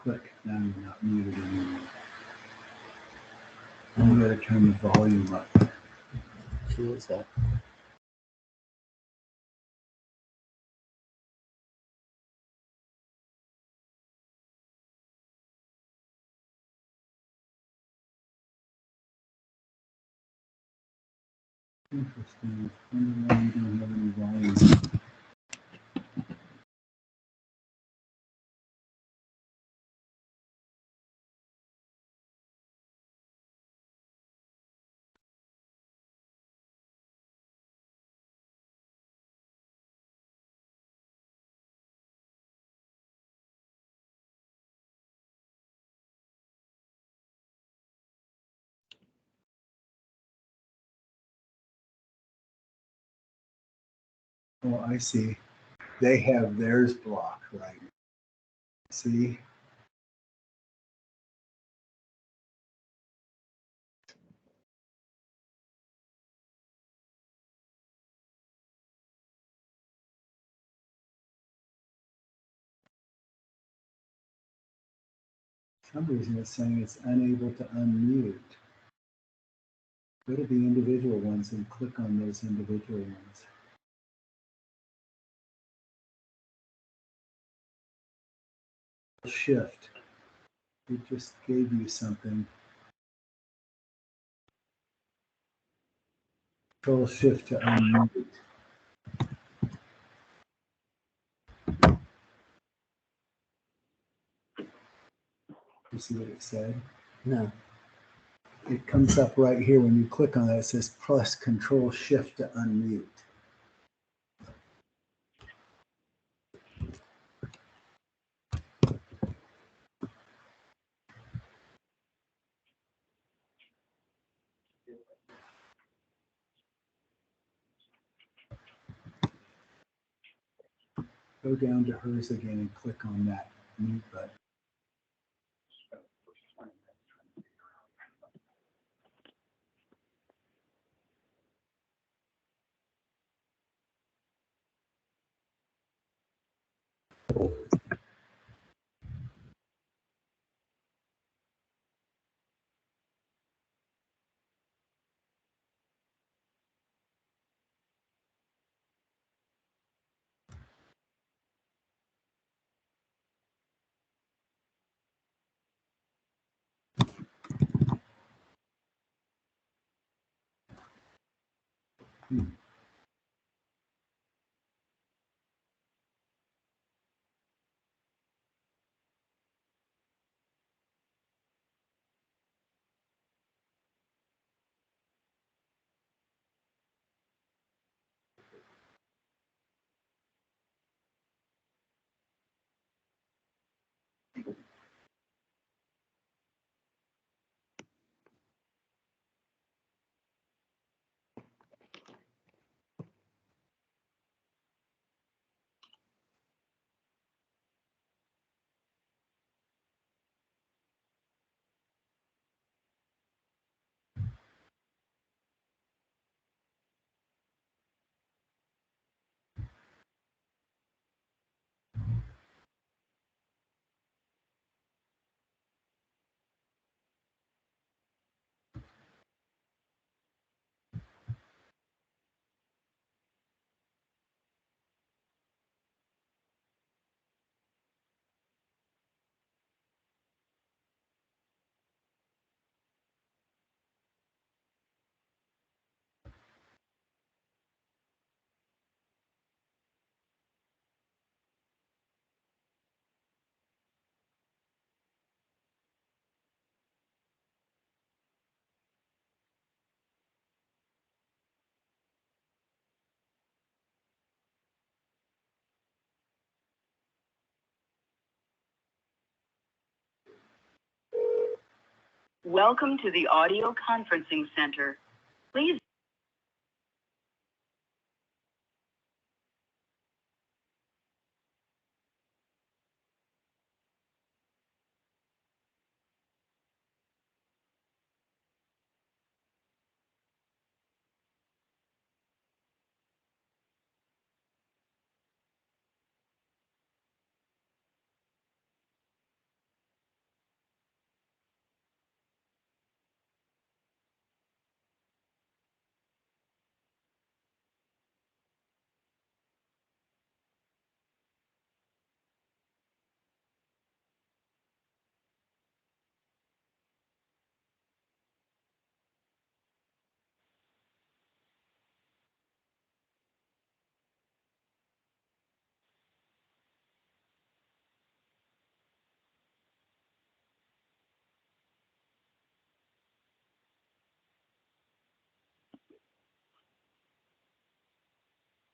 Click. Now you're not muted anymore. You gotta turn the volume up. She is that. Interesting. I wonder why you don't have any volume. Oh, I see. They have theirs blocked, right? See? For some reason it's saying it's unable to unmute. Go to the individual ones and click on those individual ones. Shift. It just gave you something. Control Shift to unmute. You see what it said? No. It comes up right here when you click on it. It says plus Control Shift to unmute. Go down to hers again and click on that mute button. Welcome to the audio conferencing center. Please.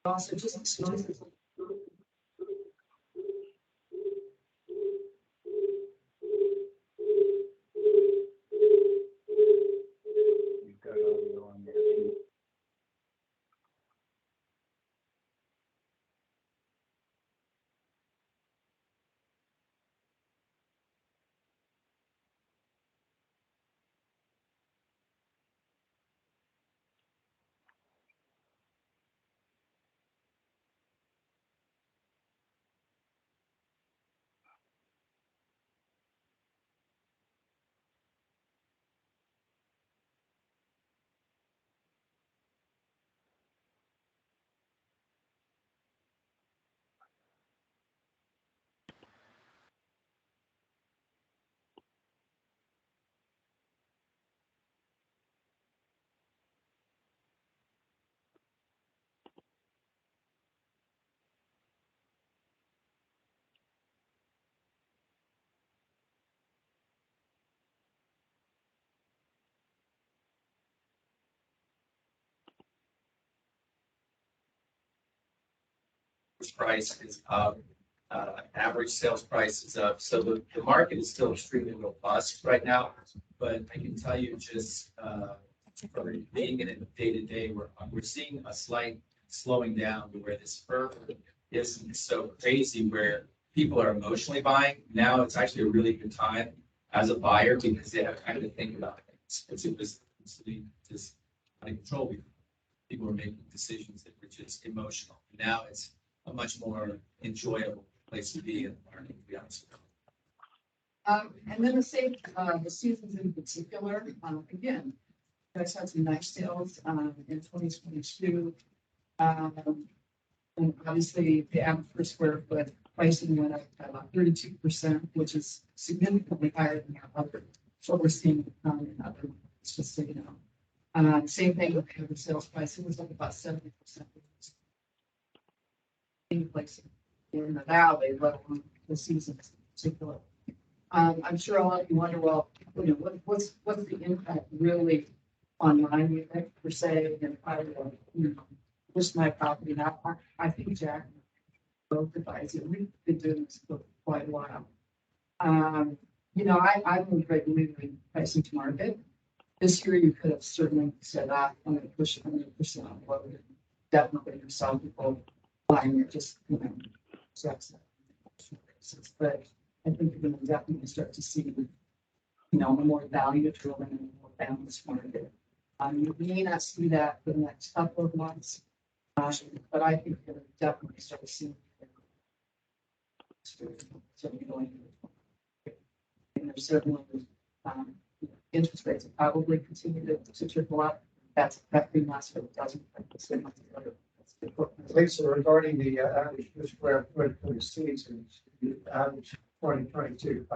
Also, just expenses. You've got audio on there too. Price is up, average sales price is up. So the market is still extremely robust right now. But I can tell you just from being in it day to day, we're seeing a slight slowing down to where this fervor isn't so crazy where people are emotionally buying. Now it's actually a really good time as a buyer because they have time to think about things. It was just out of control before. People were making decisions that were just emotional. Now it's a much more enjoyable place to be in the market, to be honest with you. And then the seasons in particular, again, you guys had some nice sales in 2022. And obviously the average per square foot pricing went up by about 32%, which is significantly higher than our other, what we're seeing in other markets, just so you know. Same thing with the sales price, it was up about 70%. In place in the valley, let alone the seasons in particular. I'm sure a lot of you wonder, well, you know, what's the impact really on my unit per se, and if I were, you know, list my property now, I think Jack both advise it. We've been doing this for quite a while. You know, I moved regularly pricing to market. This year, you could have certainly said that I'm going to push on load. Definitely, you saw people buying it just, you know, sex. But I think you're going to definitely start to see, you know, a more value-driven and more balanced market. You may not see that for the next couple of months, but I think you're going to definitely start to see. And there's certainly interest rates will probably continue to trickle up. That's affecting us, but it doesn't affect the same. Lisa, regarding the average per square foot for the seasons, the average 2022,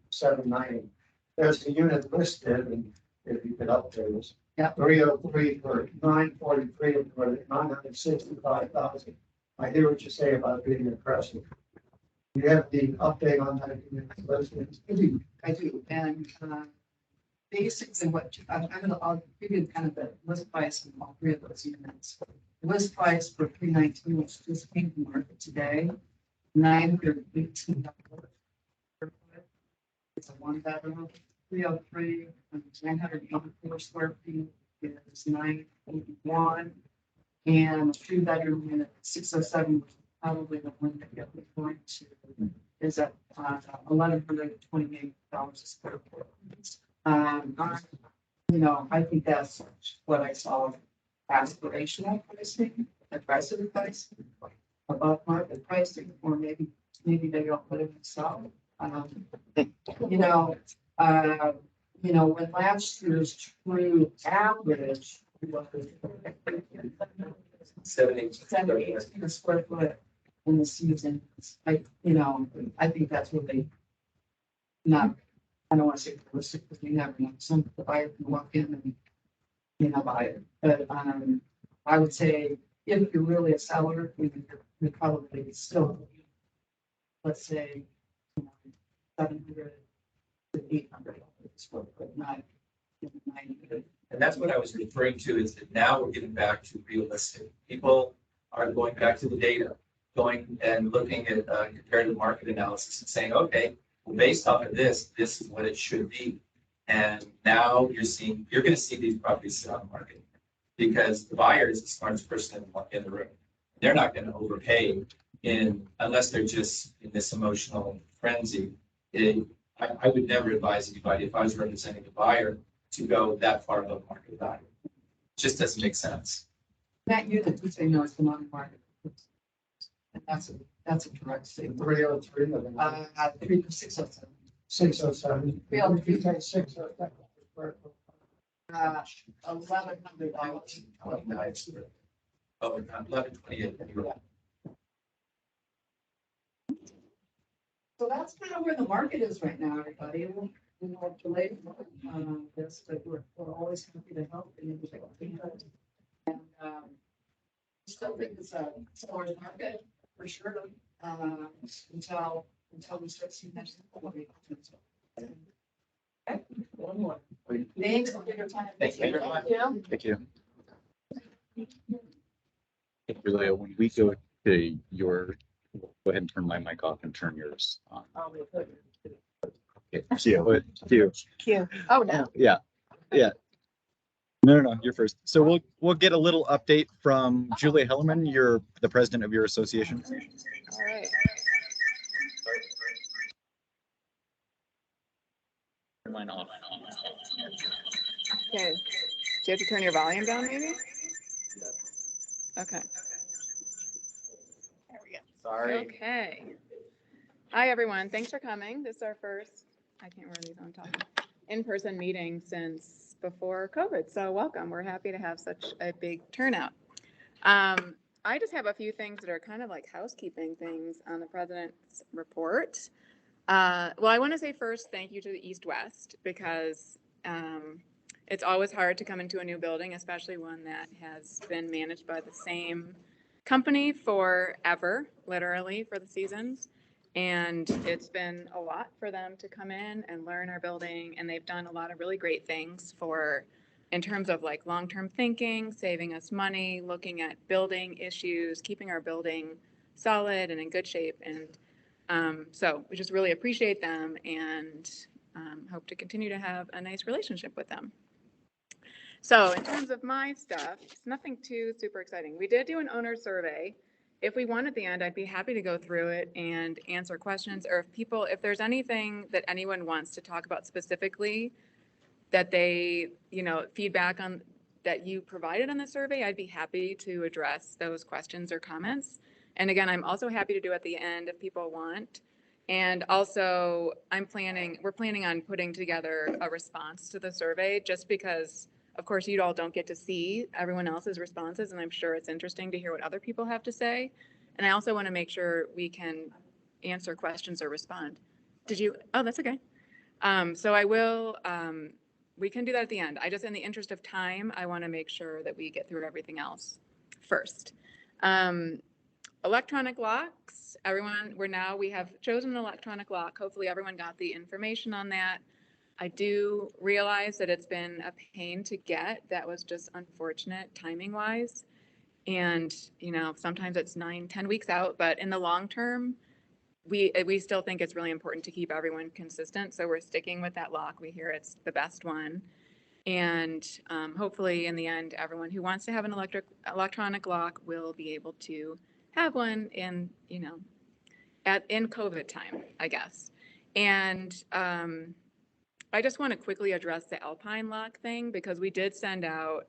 790. There's a unit listed, and if you could update us. Yeah. 303 for 943 for 965,000. I hear what you say about being impressive. Do you have the update on that unit listed? I do. And basically what I'll give you kind of the list price of all three of those units. The list price for 319, which just came to market today, $918. It's a one bedroom. 303, 984 square feet is $981, and a 2 bedroom unit 607, probably the one that you're referring to, is at $1,128 a square foot. You know, I think that's what I saw aspirational pricing, aggressive pricing, above market pricing, or maybe they don't put it in sell. You know, when last year's true average was 78 per square foot in the season, I think that's really not. I don't want to say realistic because we never know. Some the buyer can walk in and, you know, buy it. But I would say if you're really a seller, you're probably still, let's say, 700 to 800 square foot, not 900. And that's what I was referring to is that now we're getting back to realistic. People are going back to the data, going and looking at comparative market analysis and saying, okay, well, based off of this, this is what it should be. And now you're going to see these properties sit on the market because the buyer is the smartest person in the room. They're not going to overpay unless they're just in this emotional frenzy. I would never advise anybody, if I was representing the buyer, to go that far above market value. It just doesn't make sense. That unit, we say no, it's the on market. And that's a direct statement. 303 of them. 607. 607. 303. 607. $1,100. 29. Oh, 1128. So that's kind of where the market is right now, everybody. We're delayed on this, but we're always happy to help. And still think it's a seller's market for sure. Until we start seeing that. Okay, one more. Thanks for your time. Thank you very much. Thank you. Julia, when we go to your, go ahead and turn my mic off and turn yours on. Okay, Q. Oh, no. Yeah. No, you're first. So we'll get a little update from Julia Hellerman. You're the president of your association. All right. Turn mine off. Okay. Do you have to turn your volume down, maybe? Okay. There we go. Sorry. Okay. Hi, everyone. Thanks for coming. This is our first, I can't remember these on top, in-person meeting since before COVID. So welcome. We're happy to have such a big turnout. I just have a few things that are kind of like housekeeping things on the president's report. Well, I want to say first, thank you to the East West, because it's always hard to come into a new building, especially one that has been managed by the same company forever, literally for the seasons. And it's been a lot for them to come in and learn our building. And they've done a lot of really great things in terms of like long-term thinking, saving us money, looking at building issues, keeping our building solid and in good shape. And so we just really appreciate them and hope to continue to have a nice relationship with them. So in terms of my stuff, it's nothing too super exciting. We did do an owner survey. If we want at the end, I'd be happy to go through it and answer questions, or if there's anything that anyone wants to talk about specifically that they, feedback on that you provided on the survey, I'd be happy to address those questions or comments. And again, I'm also happy to do at the end if people want. And also we're planning on putting together a response to the survey, just because of course you all don't get to see everyone else's responses, and I'm sure it's interesting to hear what other people have to say. And I also want to make sure we can answer questions or respond. Oh, that's okay. So I will, we can do that at the end. In the interest of time, I want to make sure that we get through everything else first. Electronic locks, we have chosen an electronic lock. Hopefully everyone got the information on that. I do realize that it's been a pain to get. That was just unfortunate timing wise. And, sometimes it's 9-10 weeks out, but in the long term, we still think it's really important to keep everyone consistent. So we're sticking with that lock. We hear it's the best one. And hopefully in the end, everyone who wants to have an electronic lock will be able to have one in COVID time, I guess. And I just want to quickly address the Alpine lock thing, because we did send out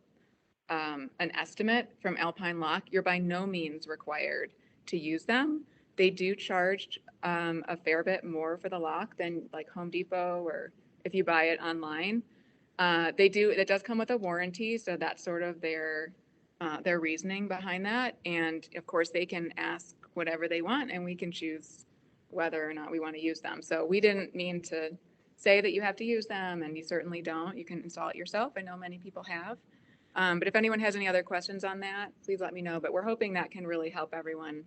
an estimate from Alpine Lock. You're by no means required to use them. They do charge a fair bit more for the lock than like Home Depot, or if you buy it online. It does come with a warranty, so that's sort of their reasoning behind that. And of course they can ask whatever they want and we can choose whether or not we want to use them. So we didn't mean to say that you have to use them, and you certainly don't. You can install it yourself. I know many people have. But if anyone has any other questions on that, please let me know. But we're hoping that can really help everyone.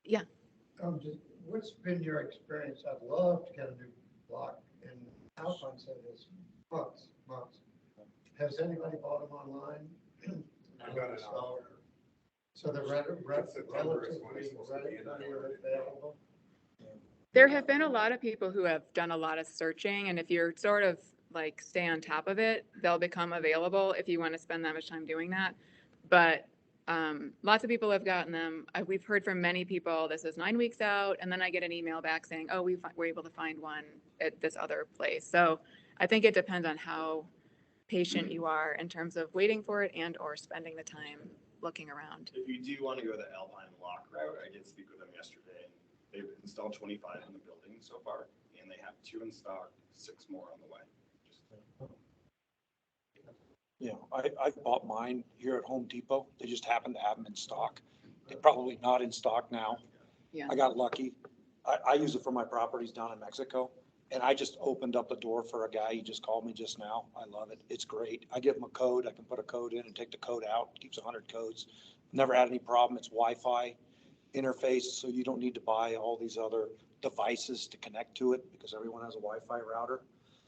Yeah. What's been your experience? I'd love to get a new lock, and Alpine said it's months. Has anybody bought them online? So the relatively available. There have been a lot of people who have done a lot of searching, and if you're sort of like stay on top of it, they'll become available if you want to spend that much time doing that. But lots of people have gotten them. We've heard from many people, this is 9 weeks out, and then I get an email back saying, oh, we're able to find one at this other place. So I think it depends on how patient you are in terms of waiting for it and or spending the time looking around. If you do want to go the Alpine Lock route, I did speak with them yesterday. They've installed 25 in the building so far, and they have 2 in stock, 6 more on the way. Yeah, I bought mine here at Home Depot. They just happened to have them in stock. They're probably not in stock now. Yeah. I got lucky. I use it for my properties down in Mexico. And I just opened up the door for a guy. He just called me just now. I love it. It's great. I give him a code. I can put a code in and take the code out. Keeps 100 codes. Never had any problem. It's Wi-Fi interface, so you don't need to buy all these other devices to connect to it because everyone has a Wi-Fi router.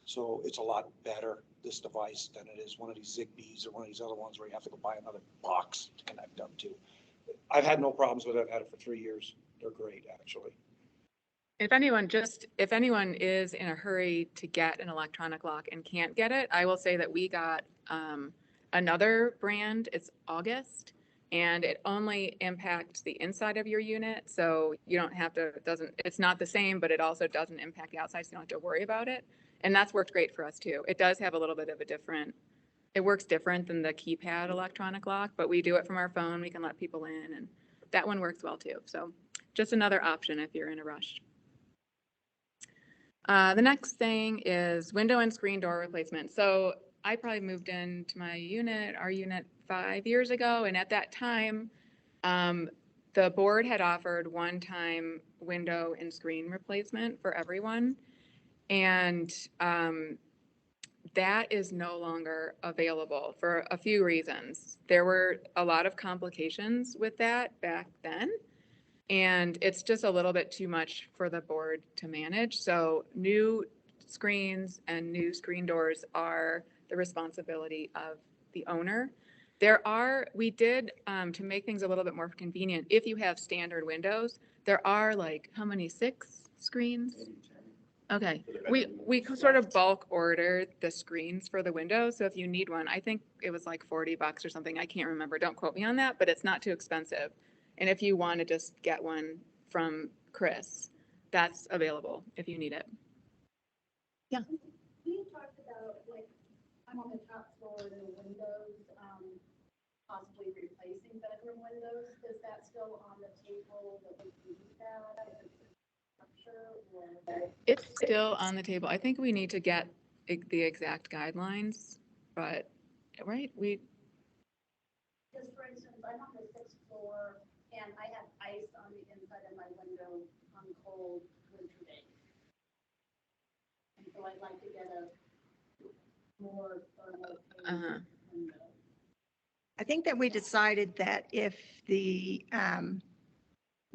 So it's a lot better, this device, than it is one of these Zigbees or one of these other ones where you have to go buy another box to connect up to. I've had no problems with it. I've had it for 3 years. They're great, actually. If anyone is in a hurry to get an electronic lock and can't get it, I will say that we got another brand. It's August, and it only impacts the inside of your unit. So you don't have to, it's not the same, but it also doesn't impact the outside, so you don't have to worry about it. And that's worked great for us too. It does have a little bit of a different, it works different than the keypad electronic lock, but we do it from our phone. We can let people in, and that one works well too. So just another option if you're in a rush. The next thing is window and screen door replacement. So I probably moved into my unit, our unit 5 years ago. And at that time, the board had offered one-time window and screen replacement for everyone. And that is no longer available for a few reasons. There were a lot of complications with that back then. And it's just a little bit too much for the board to manage. So new screens and new screen doors are the responsibility of the owner. We did, to make things a little bit more convenient, if you have standard windows, there are like, how many, 6 screens? Okay, we sort of bulk order the screens for the windows. So if you need one, I think it was like $40 or something. I can't remember. Don't quote me on that, but it's not too expensive. And if you want to just get one from Chris, that's available if you need it. Yeah. You talked about, like, I'm on the top floor, the windows, possibly replacing bedroom windows. Is that still on the table that we can do that? It's still on the table. I think we need to get the exact guidelines, but, right, Because for instance, I'm on the 6th floor and I have ice on the inside of my window on cold winter days. And so I'd like to get a more thermal window. I think that we decided that if the,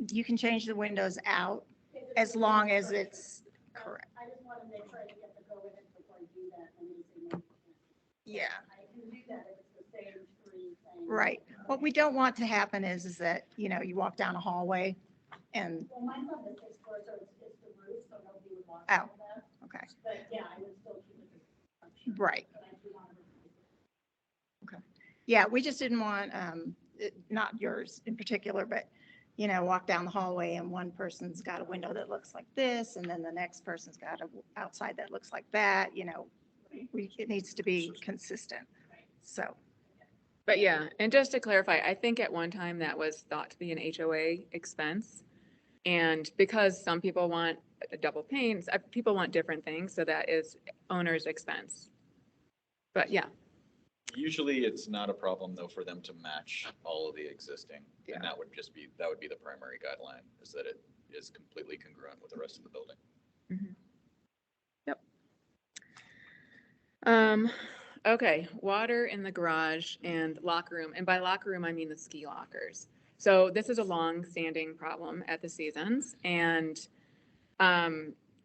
you can change the windows out as long as it's correct. I just want to make sure I get the go ahead before I do that. And you say no. Yeah. I can do that if it's the same screen thing. Right. What we don't want to happen is that, you know, you walk down a hallway and, Well, mine's on the 6th floor, so it's the roof, so nobody would walk Oh. on that. okay, But yeah, I would still keep it. right. But I do want to replace it. Yeah, we just didn't want, not yours in particular, but, you know, walk down the hallway and one person's got a window that looks like this, and then the next person's got a outside that looks like that, you know, it needs to be consistent. So, but yeah, and just to clarify, I think at one time that was thought to be an HOA expense. And because some people want double panes, people want different things, so that is owner's expense. But yeah. Usually it's not a problem though for them to match all of the existing. Yeah. And that would be the primary guideline, is that it is completely congruent with the rest of the building. Yep. Okay, water in the garage and locker room. And by locker room, I mean the ski lockers. So this is a long-standing problem at the Seasons, and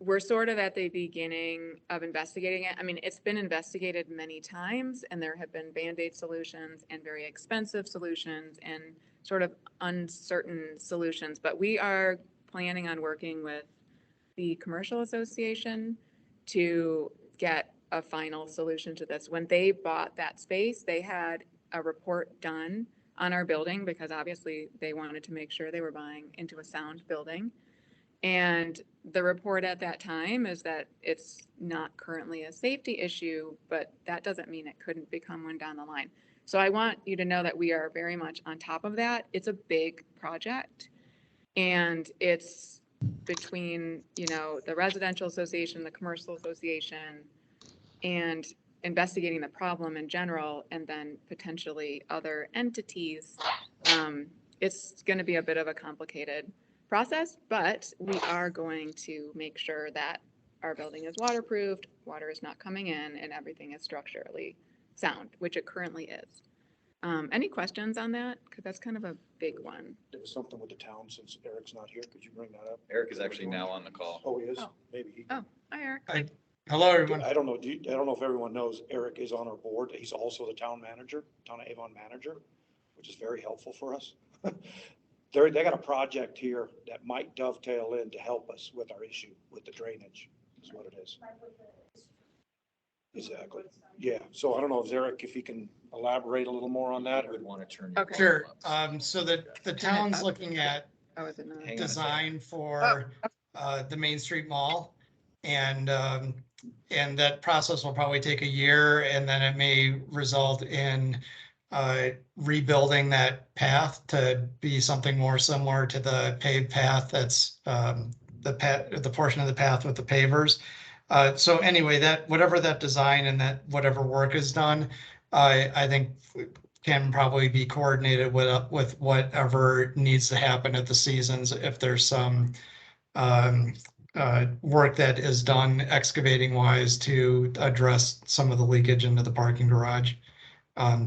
we're sort of at the beginning of investigating it. I mean, it's been investigated many times, and there have been Band-Aid solutions and very expensive solutions, and sort of uncertain solutions, but we are planning on working with the Commercial Association to get a final solution to this. When they bought that space, they had a report done on our building because obviously they wanted to make sure they were buying into a sound building. And the report at that time is that it's not currently a safety issue, but that doesn't mean it couldn't become one down the line. So I want you to know that we are very much on top of that. It's a big project and it's between, you know, the residential association, the commercial association, and investigating the problem in general, and then potentially other entities. It's going to be a bit of a complicated process, but we are going to make sure that our building is waterproofed, water is not coming in, and everything is structurally sound, which it currently is. Any questions on that? Because that's kind of a big one. There was something with the town since Eric's not here. Could you bring that up? Eric is actually now on the call. Oh, he is? Oh. Maybe he. Oh, hi, Eric. Hello, everyone. I don't know, I don't know if everyone knows, Eric is on our board. He's also the town manager, town of Avon manager, which is very helpful for us. They got a project here that might dovetail in to help us with our issue with the drainage, is what it is. Exactly. Yeah. So I don't know if Eric, if he can elaborate a little more on that. I would want to turn. Okay. Sure. So the town's up. looking at Oh, is it not? Hang on a second. design for the Main Street Mall. And that process will probably take a year, and then it may result in rebuilding that path to be something more similar to the paved path that's the portion of the path with the pavers. So anyway, that whatever that design and that whatever work is done, I think can probably be coordinated with whatever needs to happen at the seasons. If there's some work that is done excavating wise to address some of the leakage into the parking garage.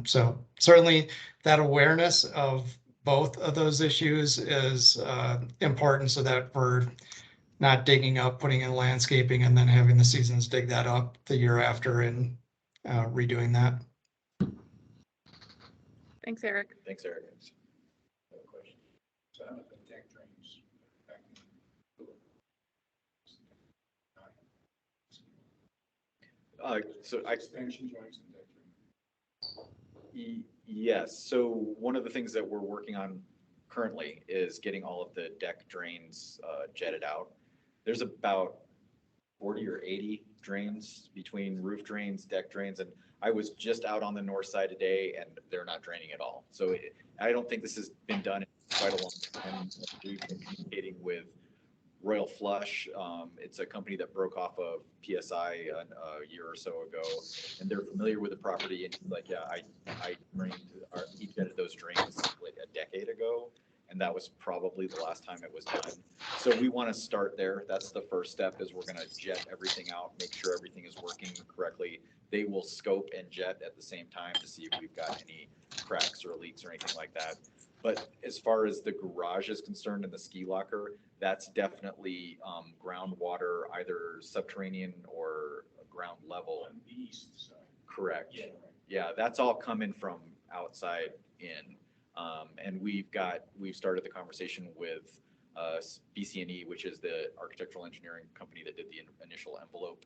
So certainly that awareness of both of those issues is important so that we're not digging up, putting in landscaping and then having the seasons dig that up the year after and redoing that. Thanks, Eric. Thanks, Eric. Yes, so one of the things that we're working on currently is getting all of the deck drains jetted out. There's about 40 or 80 drains between roof drains, deck drains, and I was just out on the north side today and they're not draining at all. So I don't think this has been done in quite a long time. We've been communicating with Royal Flush. It's a company that broke off of PSI a year or so ago, and they're familiar with the property. And like, yeah, I he jetted those drains like a decade ago, and that was probably the last time it was done. So we want to start there. That's the first step. Is we're going to jet everything out, make sure everything is working correctly. They will scope and jet at the same time to see if we've got any cracks or leaks or anything like that. But as far as the garage is concerned and the ski locker, that's definitely groundwater, either subterranean or ground level. On the east side. Correct. Yeah, that's all coming from outside in. And we've started the conversation with BC&E, which is the architectural engineering company that did the initial envelope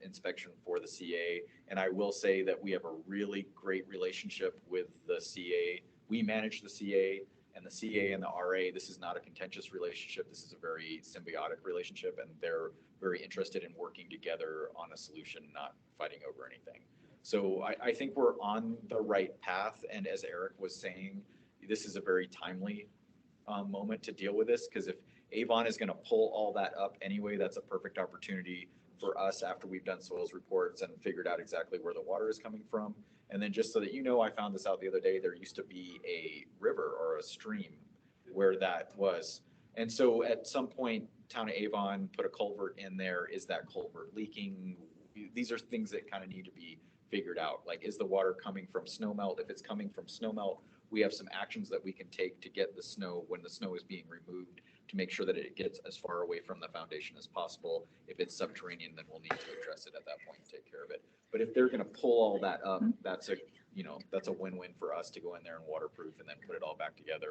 inspection for the CA. And I will say that we have a really great relationship with the CA. We manage the CA, and the CA and the RA. This is not a contentious relationship. This is a very symbiotic relationship, and they're very interested in working together on a solution, not fighting over anything. So I think we're on the right path. And as Eric was saying, this is a very timely moment to deal with this, because if Avon is going to pull all that up anyway, that's a perfect opportunity for us after we've done soils reports and figured out exactly where the water is coming from. And then just so that you know, I found this out the other day, there used to be a river or a stream where that was. And so at some point, town of Avon put a culvert in there. Is that culvert leaking? These are things that kind of need to be figured out. Like, is the water coming from snowmelt? If it's coming from snowmelt, we have some actions that we can take to get the snow, when the snow is being removed, to make sure that it gets as far away from the foundation as possible. If it's subterranean, then we'll need to address it at that point and take care of it. But if they're gonna pull all that up, that's a, you know, that's a win-win for us to go in there and waterproof and then put it all back together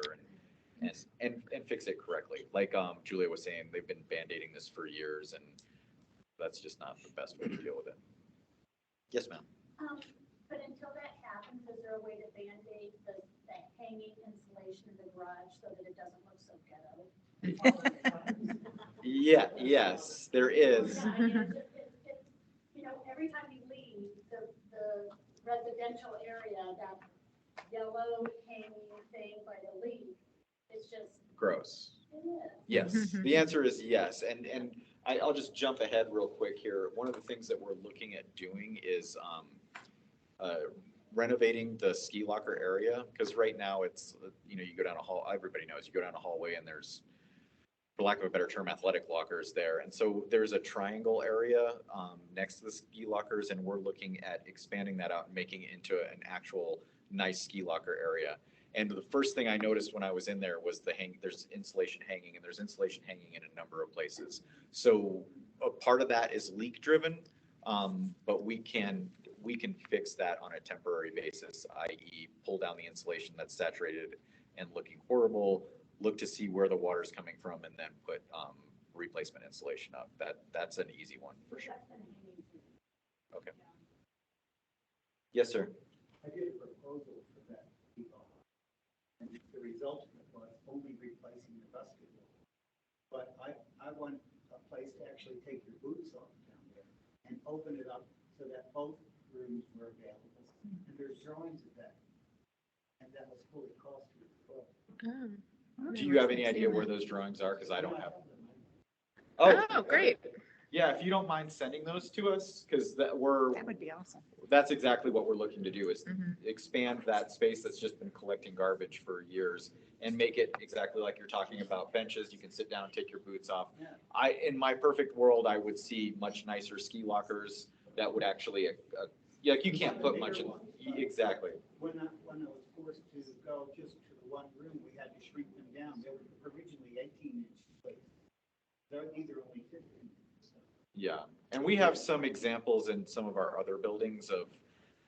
and fix it correctly. Like Julia was saying, they've been band-aiding this for years, and that's just not the best way to deal with it. Yes, ma'am. But until that happens, is there a way to Band-Aid the hanging insulation in the garage so that it doesn't look so ghetto? Yeah, yes, there is. Yeah, I mean, it's, you know, every time you leave the residential area, that yellow hanging thing by the leaf, it's just, Gross. it is. Yes, the answer is yes. And I'll just jump ahead real quick here. One of the things that we're looking at doing is renovating the ski locker area, because right now it's, you know, you go down a hall, everybody knows, you go down a hallway and there's, for lack of a better term, athletic lockers there. And so there's a triangle area next to the ski lockers, and we're looking at expanding that out and making it into an actual nice ski locker area. And the first thing I noticed when I was in there was there's insulation hanging, and there's insulation hanging in a number of places. So a part of that is leak driven, but we can fix that on a temporary basis, i.e. pull down the insulation that's saturated and looking horrible, look to see where the water's coming from, and then put replacement insulation up. That's an easy one for sure. Okay. Yes, sir. I did a proposal for that, and the result of it was only replacing the basketball. But I want a place to actually take your boots off down there and open it up so that both rooms were available. And there's drawings of that. And that was fully costed as well. Do you have any idea where those drawings are? Because I don't have. Oh, great. Yeah, if you don't mind sending those to us, because that would be awesome. That's exactly what we're looking to do, is expand that space that's just been collecting garbage for years and make it exactly like you're talking about, benches. You can sit down and take your boots off. In my perfect world, I would see much nicer ski lockers that would actually, yeah, you can't put much in. Exactly. When I was forced to go just to the one room, we had to shrink them down. They were originally 18-inch plates. These are only 15. Yeah, and we have some examples in some of our other buildings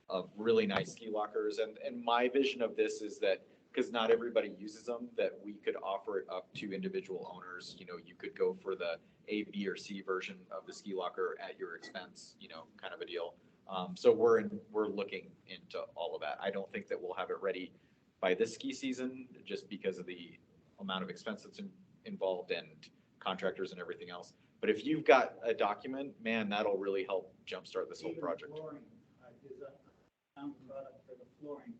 of really nice ski lockers. And my vision of this is that, because not everybody uses them, that we could offer it up to individual owners. You know, you could go for the A, B, or C version of the ski locker at your expense, you know, kind of a deal. So we're looking into all of that. I don't think that we'll have it ready by this ski season, just because of the amount of expense that's involved and contractors and everything else. But if you've got a document, man, that'll really help jumpstart this whole project. Flooring, found a product for the flooring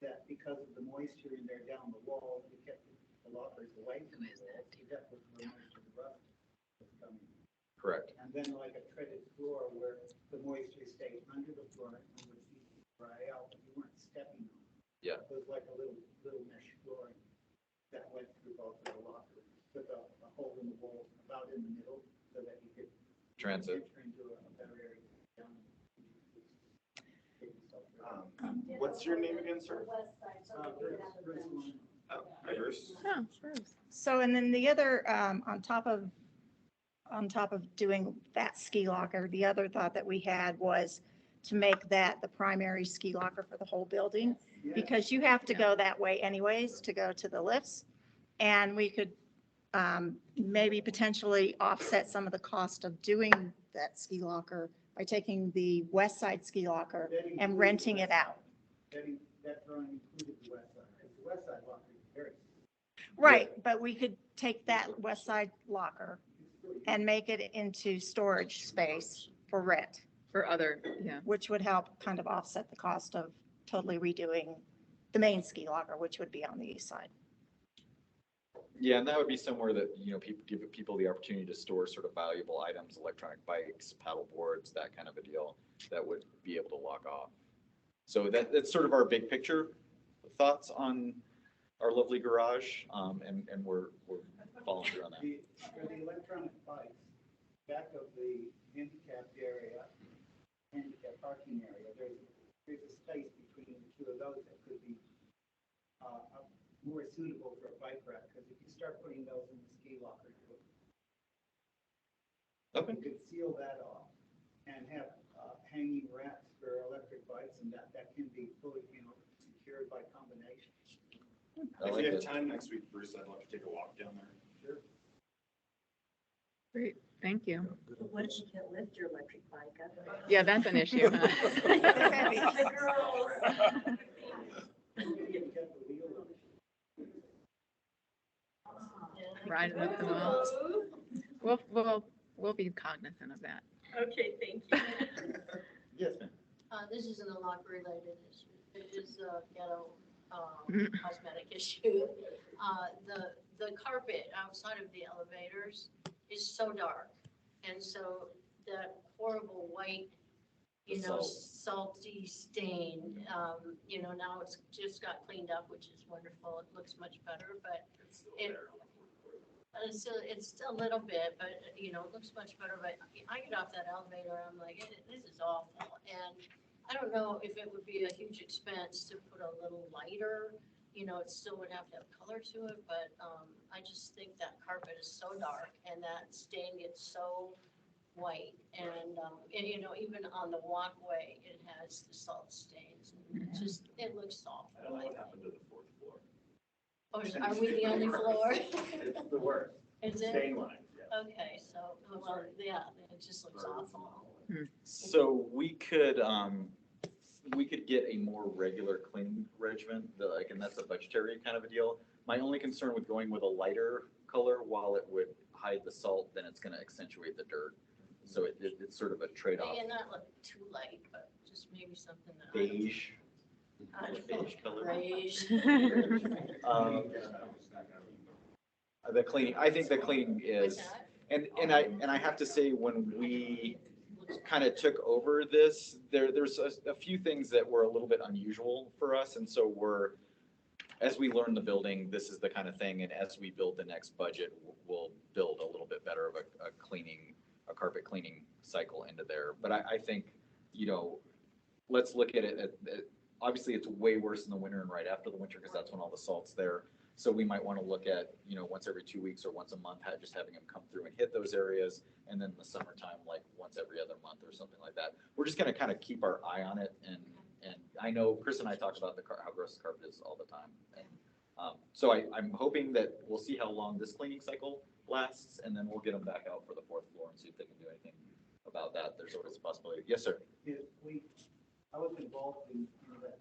that, because of the moisture in there down the wall, it kept the lockers away from the wall. That was where most of the rust was coming. Correct. And then like a treaded floor where the moisture stayed under the floor and would dry out, but you weren't stepping on it. Yeah. It was like a little mesh flooring that went through both of the lockers, with a hole in the wall about in the middle so that you could transit into a better area down. What's your name again, sir? Bruce. Oh, Bruce. So, and then the other, on top of doing that ski locker, the other thought that we had was to make that the primary ski locker for the whole building, because you have to go that way anyways to go to the lifts. And we could maybe potentially offset some of the cost of doing that ski locker by taking the west side ski locker and renting it out. That drawing included the west side, because the west side locker is very. Right, but we could take that west side locker and make it into storage space for rent. For other, yeah. Which would help kind of offset the cost of totally redoing the main ski locker, which would be on the east side. Yeah, and that would be somewhere that, you know, people give people the opportunity to store sort of valuable items, electronic bikes, paddle boards, that kind of a deal, that would be able to lock off. So that's sort of our big picture thoughts on our lovely garage, and we're following through on that. For the electronic bikes, back of the handicapped area, handicap parking area, there's a space between the two of those that could be more suitable for a bike rack, because if you start putting those in the ski locker, Okay. You could seal that off and have hanging racks for electric bikes, and that can be fully, secured by combination. I If like you have it. time next week, Bruce, I'd love to take a walk down there. Sure. Great, thank you. What if you can't lift your electric bike up? Yeah, that's an issue, huh? The girls. Riding up the wall. We'll be cognizant of that. Okay, thank you. Yes, ma'am. This isn't a lock related issue. It is a ghetto Mhm. cosmetic issue. The carpet outside of the elevators is so dark. And so that horrible white, salty stain, now it's just got cleaned up, which is wonderful. It looks much better, but it's a little bit, but, it looks much better. But I get off that elevator, I'm like, this is awful. And I don't know if it would be a huge expense to put a little lighter, it still would have to have color to it, but I just think that carpet is so dark and that stain gets so white. And even on the walkway, it has the salt stains. It looks awful. I don't know what happened to the 4th floor. Oh, are we the only floor? It's the worst. Is it? Stain lines, yeah. Okay, so, well, yeah, it just looks awful. So we could get a more regular cleaning regimen, and that's a budgetary kind of a deal. My only concern with going with a lighter color, while it would hide the salt, then it's gonna accentuate the dirt. So it's sort of a trade-off. And not look too light, but just maybe something that. Beige, I don't- beige color. Beige. The cleaning, I think the cleaning What's is, that? and I have to say, when we kind of took over this, there's a few things that were a little bit unusual for us, and so as we learn the building, this is the kind of thing, and as we build the next budget, we'll build a little bit better of a carpet cleaning cycle into there. But I think, let's look at it, obviously it's way worse in the winter and right after the winter, because that's when all the salt's there. So we might want to look at, once every 2 weeks or once a month, just having them come through and hit those areas. And then in the summertime, like once every other month or something like that. We're just going to kind of keep our eye on it. And I know Chris and I talk about how gross the carpet is all the time. And so I'm hoping that we'll see how long this cleaning cycle lasts, and then we'll get them back out for the 4th floor and see if they can do anything about that. There's always a possibility. Yes, sir. I was involved in that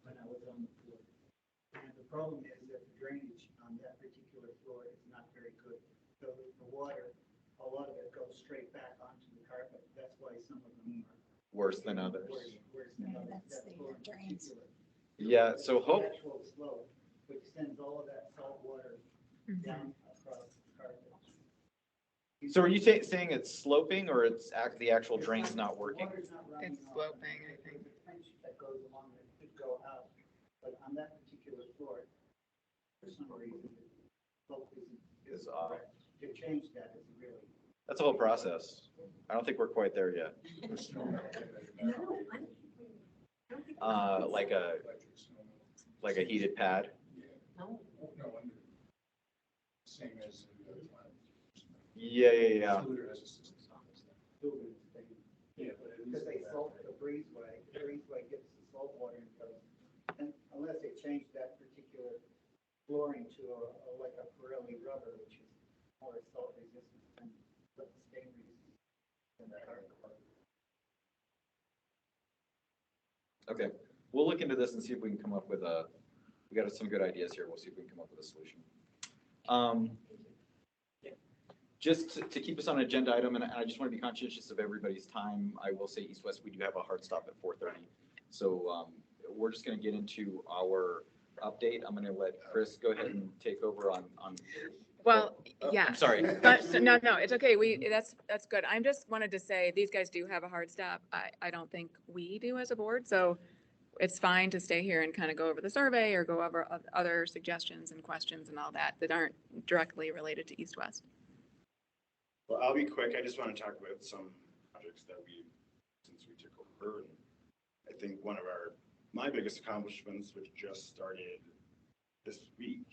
when I was on the floor. And the problem is that the drainage on that particular floor is not very good. So the water, a lot of it goes straight back onto the carpet. That's why some of them are. Worse than others. Worse than others. That's That the floor in drains. particular. Yeah, so hope. The actual slope, which sends all of that salt water down across the carpet. So are you saying it's sloping, or it's the actual drain's not working? Water's not running It's off. sloping, I think. There's a trench that goes along that could go out, but on that particular floor, for some reason, the slope Is isn't off. correct. To change that is really. That's a whole process. I don't think we're quite there yet. Like a heated pad. No. Same as. Yeah. Yeah, because they salt the breezeway gets the salt water and goes, and unless they change that particular flooring to like a Pirelli rubber, which is more salt resistant than the stain resistant than the carpet. Okay, we'll look into this and see if we can come up with we got some good ideas here. We'll see if we can come up with a solution. Just to keep us on an agenda item, and I just want to be conscientious of everybody's time, I will say East West, we do have a hard stop at 4:30. So we're just going to get into our update. I'm going to let Chris go ahead and take over on. Well, yeah. I'm sorry. But no, it's okay. That's good. I just wanted to say, these guys do have a hard stop. I don't think we do as a board. So it's fine to stay here and kind of go over the survey or go over other suggestions and questions and all that aren't directly related to East West. Well, I'll be quick. I just want to talk about some projects that since we took over. And I think one of my biggest accomplishments, which just started this week,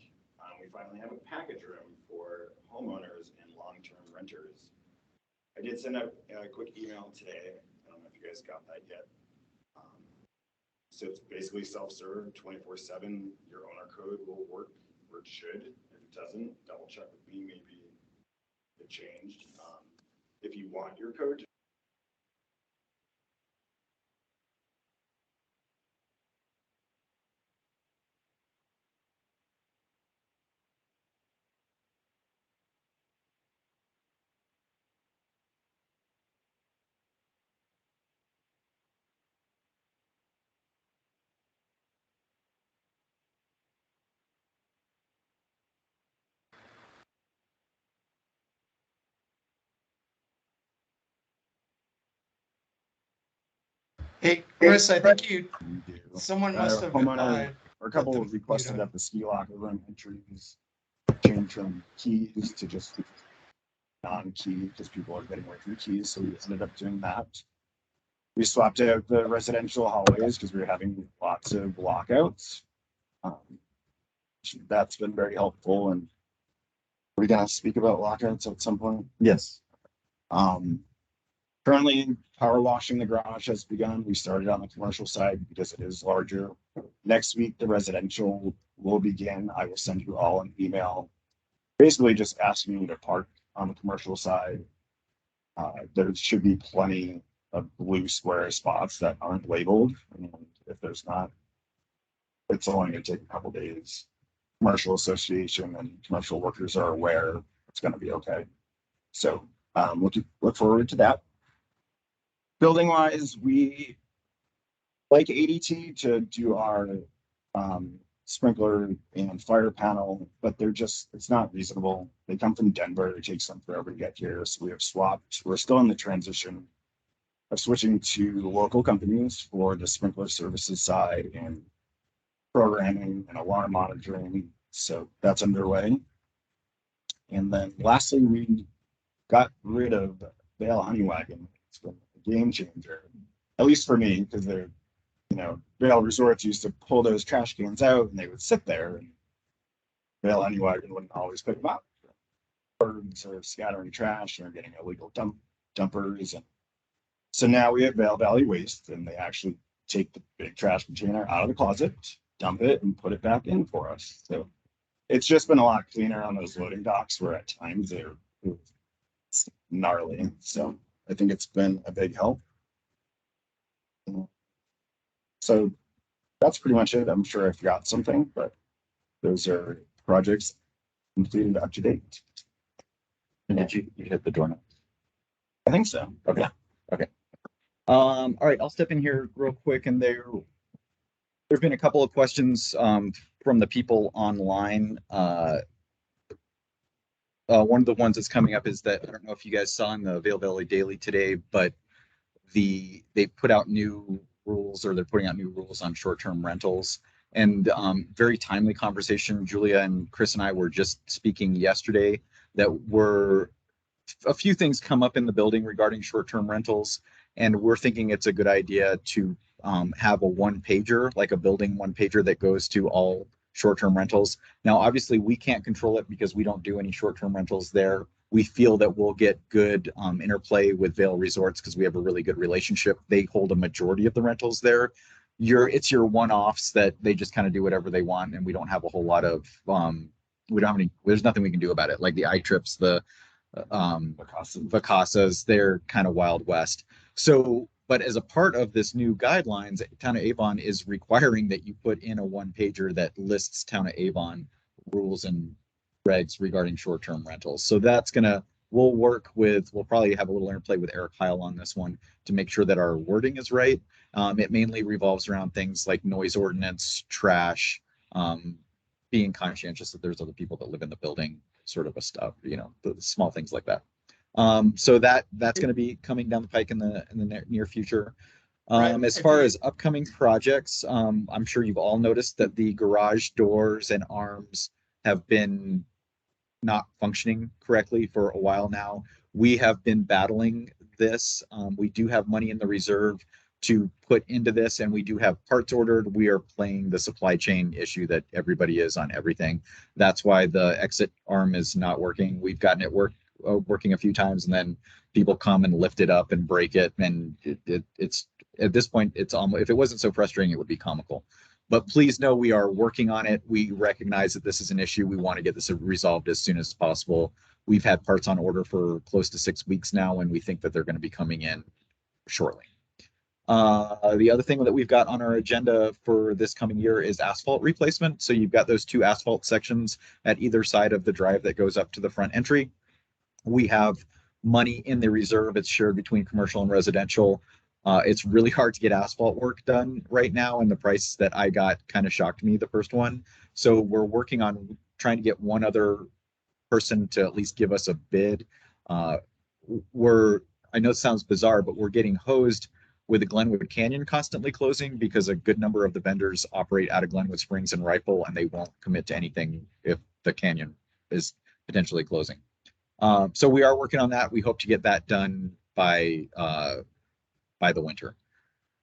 we finally have a package room for homeowners and long-term renters. I did send a quick email today. I don't know if you guys got that yet. So it's basically self-serve 24/7. Your owner code will work, or it should. If it doesn't, double check with me. Maybe it changed. If you want your code to Hey, Chris, I think someone must have. Homeowner, or a couple put of the requested mute on. that the ski locker room entries change from keys to just non-key, because people are getting away from keys, so we ended up doing that. We swapped out the residential hallways because we were having lots of lockouts. That's been very helpful. And we're gonna speak about lockouts at some point. Yes. Currently, power washing the garage has begun. We started on the commercial side because it is larger. Next week, the residential will begin. I will send you all an email, basically just asking you to park on the commercial side. There should be plenty of blue square spots that aren't labeled. And if there's not, it's only going to take a couple days. Commercial association and commercial workers are aware it's going to be okay. So look forward to that. Building wise, we like ADT to do our sprinkler and fire panel, but it's not reasonable. They come from Denver. It takes them forever to get here. So we have swapped. We're still in the transition of switching to local companies for the sprinkler services side and programming and alarm monitoring. So that's underway. And then lastly, we got rid of Vail Honeywagon. It's been a game changer, at least for me, because they're, Vail Resorts used to pull those trash cans out and they would sit there, and Vail Honeywagon wouldn't always pick them up. Birds are scattering trash and are getting illegal dumpers. And so now we have Vail Valley Waste, and they actually take the big trash container out of the closet, dump it, and put it back in for us. So it's just been a lot cleaner on those loading docks, where at times they're gnarly. So I think it's been a big help. So that's pretty much it. I'm sure I forgot something, but those are projects completed up to date. And did you hit the doorknob? I think so. Okay. Okay. All right, I'll step in here real quick, and there's been a couple of questions from the people online. One of the ones that's coming up is that, I don't know if you guys saw in the Vail Valley Daily today, but they put out new rules, or they're putting out new rules on short-term rentals. And very timely conversation. Julia and Chris and I were just speaking yesterday that a few things come up in the building regarding short-term rentals, and we're thinking it's a good idea to have a one-pager, like a building one-pager that goes to all short-term rentals. Now, obviously, we can't control it because we don't do any short-term rentals there. We feel that we'll get good interplay with Vail Resorts because we have a really good relationship. They hold a majority of the rentals there. It's your one-offs that they just kind of do whatever they want, and we don't have a whole lot of there's nothing we can do about it. Like the iTrips, the Vacasas, they're kind of Wild West. So, but as a part of this new guidelines, Town of Avon is requiring that you put in a one-pager that lists Town of Avon rules and regs regarding short-term rentals. So we'll probably have a little interplay with Eric Heil on this one to make sure that our wording is right. It mainly revolves around things like noise ordinance, trash, being conscientious that there's other people that live in the building, sort of a stuff, the small things like that. So that's going to be coming down the pike in the near future. As far as upcoming projects, I'm sure you've all noticed that the garage doors and arms have been not functioning correctly for a while now. We have been battling this. We do have money in the reserve to put into this, and we do have parts ordered. We are playing the supply chain issue that everybody is on everything. That's why the exit arm is not working. We've gotten it working a few times, and then people come and lift it up and break it. And it's at this point, it's almost, if it wasn't so frustrating, it would be comical. But please know we are working on it. We recognize that this is an issue. We want to get this resolved as soon as possible. We've had parts on order for close to 6 weeks now, and we think that they're going to be coming in shortly. The other thing that we've got on our agenda for this coming year is asphalt replacement. So you've got those 2 asphalt sections at either side of the drive that goes up to the front entry. We have money in the reserve. It's shared between commercial and residential. It's really hard to get asphalt work done right now, and the price that I got kind of shocked me, the first one. So we're working on trying to get one other person to at least give us a bid. I know it sounds bizarre, but we're getting hosed with the Glenwood Canyon constantly closing because a good number of the vendors operate out of Glenwood Springs and Rifle, and they won't commit to anything if the canyon is potentially closing. So we are working on that. We hope to get that done by the winter,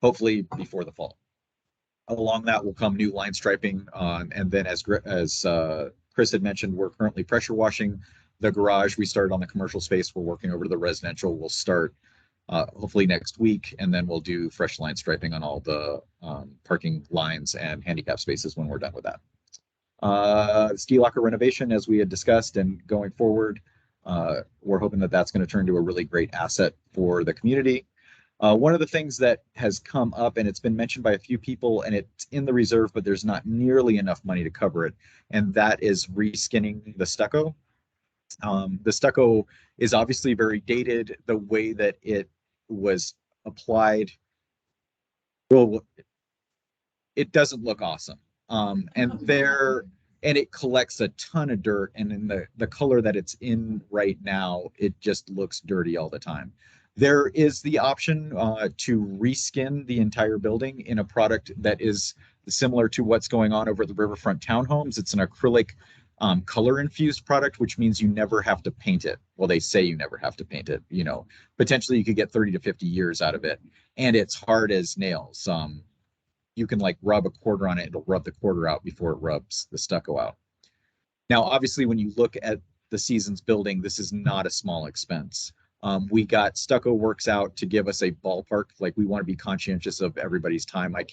hopefully before the fall. Along that will come new line striping, and then as Chris had mentioned, we're currently pressure washing the garage. We started on the commercial space. We're working over to the residential. We'll start hopefully next week, and then we'll do fresh line striping on all the parking lines and handicap spaces when we're done with that. Ski locker renovation, as we had discussed, and going forward, we're hoping that that's going to turn to a really great asset for the community. One of the things that has come up, and it's been mentioned by a few people, and it's in the reserve, but there's not nearly enough money to cover it, and that is reskinning the stucco. The stucco is obviously very dated. The way that it was applied, well, it doesn't look awesome. And it collects a ton of dirt, and in the color that it's in right now, it just looks dirty all the time. There is the option to reskin the entire building in a product that is similar to what's going on over at the Riverfront Townhomes. It's an acrylic color infused product, which means you never have to paint it. Well, they say you never have to paint it. You know, potentially you could get 30 to 50 years out of it, and it's hard as nails. You can like rub a quarter on it, it'll rub the quarter out before it rubs the stucco out. Now, obviously, when you look at the Seasons building, this is not a small expense. We got Stucco Works out to give us a ballpark. Like, we want to be conscientious of everybody's time. I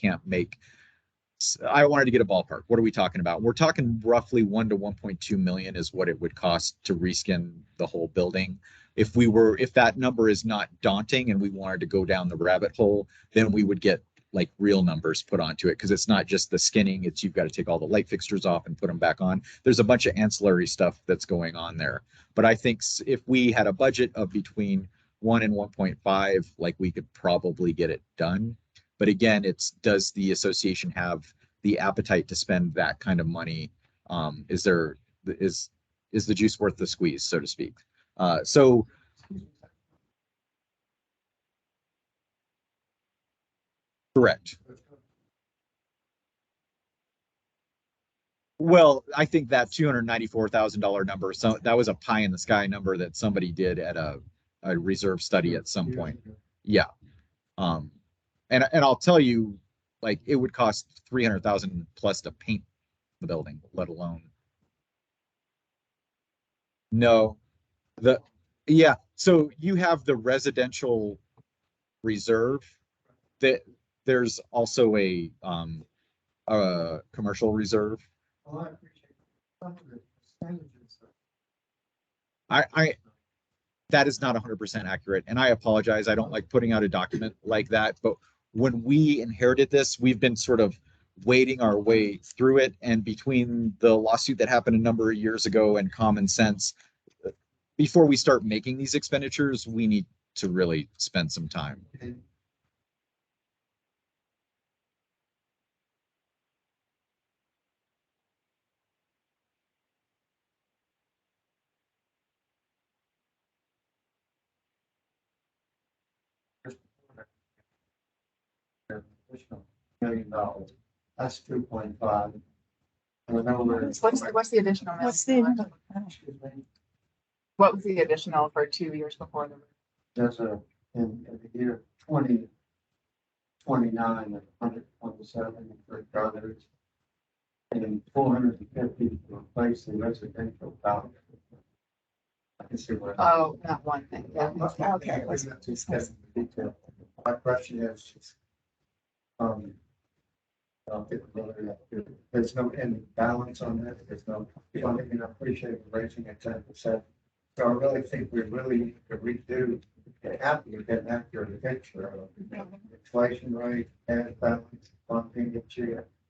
wanted to get a ballpark. What are we talking about? We're talking roughly 1 to 1.2 million is what it would cost to reskin the whole building. If that number is not daunting and we wanted to go down the rabbit hole, then we would get like real numbers put onto it, because it's not just the skinning, it's you've got to take all the light fixtures off and put them back on. There's a bunch of ancillary stuff that's going on there. But I think if we had a budget of between 1 and 1.5, like, we could probably get it done. But again, does the association have the appetite to spend that kind of money? Is the juice worth the squeeze, so to speak? Correct. Well, I think that $294,000 number, so that was a pie in the sky number that somebody did at a reserve study at some point. Yeah. And I'll tell you, like, it would cost 300,000 plus to paint the building, let alone. No, yeah. So you have the residential reserve, that there's also a commercial reserve. Well, I appreciate some of the percentages. That is not 100% accurate, and I apologize. I don't like putting out a document like that, but when we inherited this, we've been sort of wading our way through it, and between the lawsuit that happened a number of years ago and common sense, before we start making these expenditures, we need to really spend some time. $1 million. That's 2.5. What's the additional? What was the additional for 2 years before? There's in the year 2029 and 127 for others, and 450 to replace the residential power. I can see where. Oh, that one thing, yeah. Okay. Let's not discuss the detail. My question is, there's no any balance on this, there's no, and I appreciate you raising it 10%. So I really think we really need to redo, have to get an accurate picture of inflation rate, cash balance, funding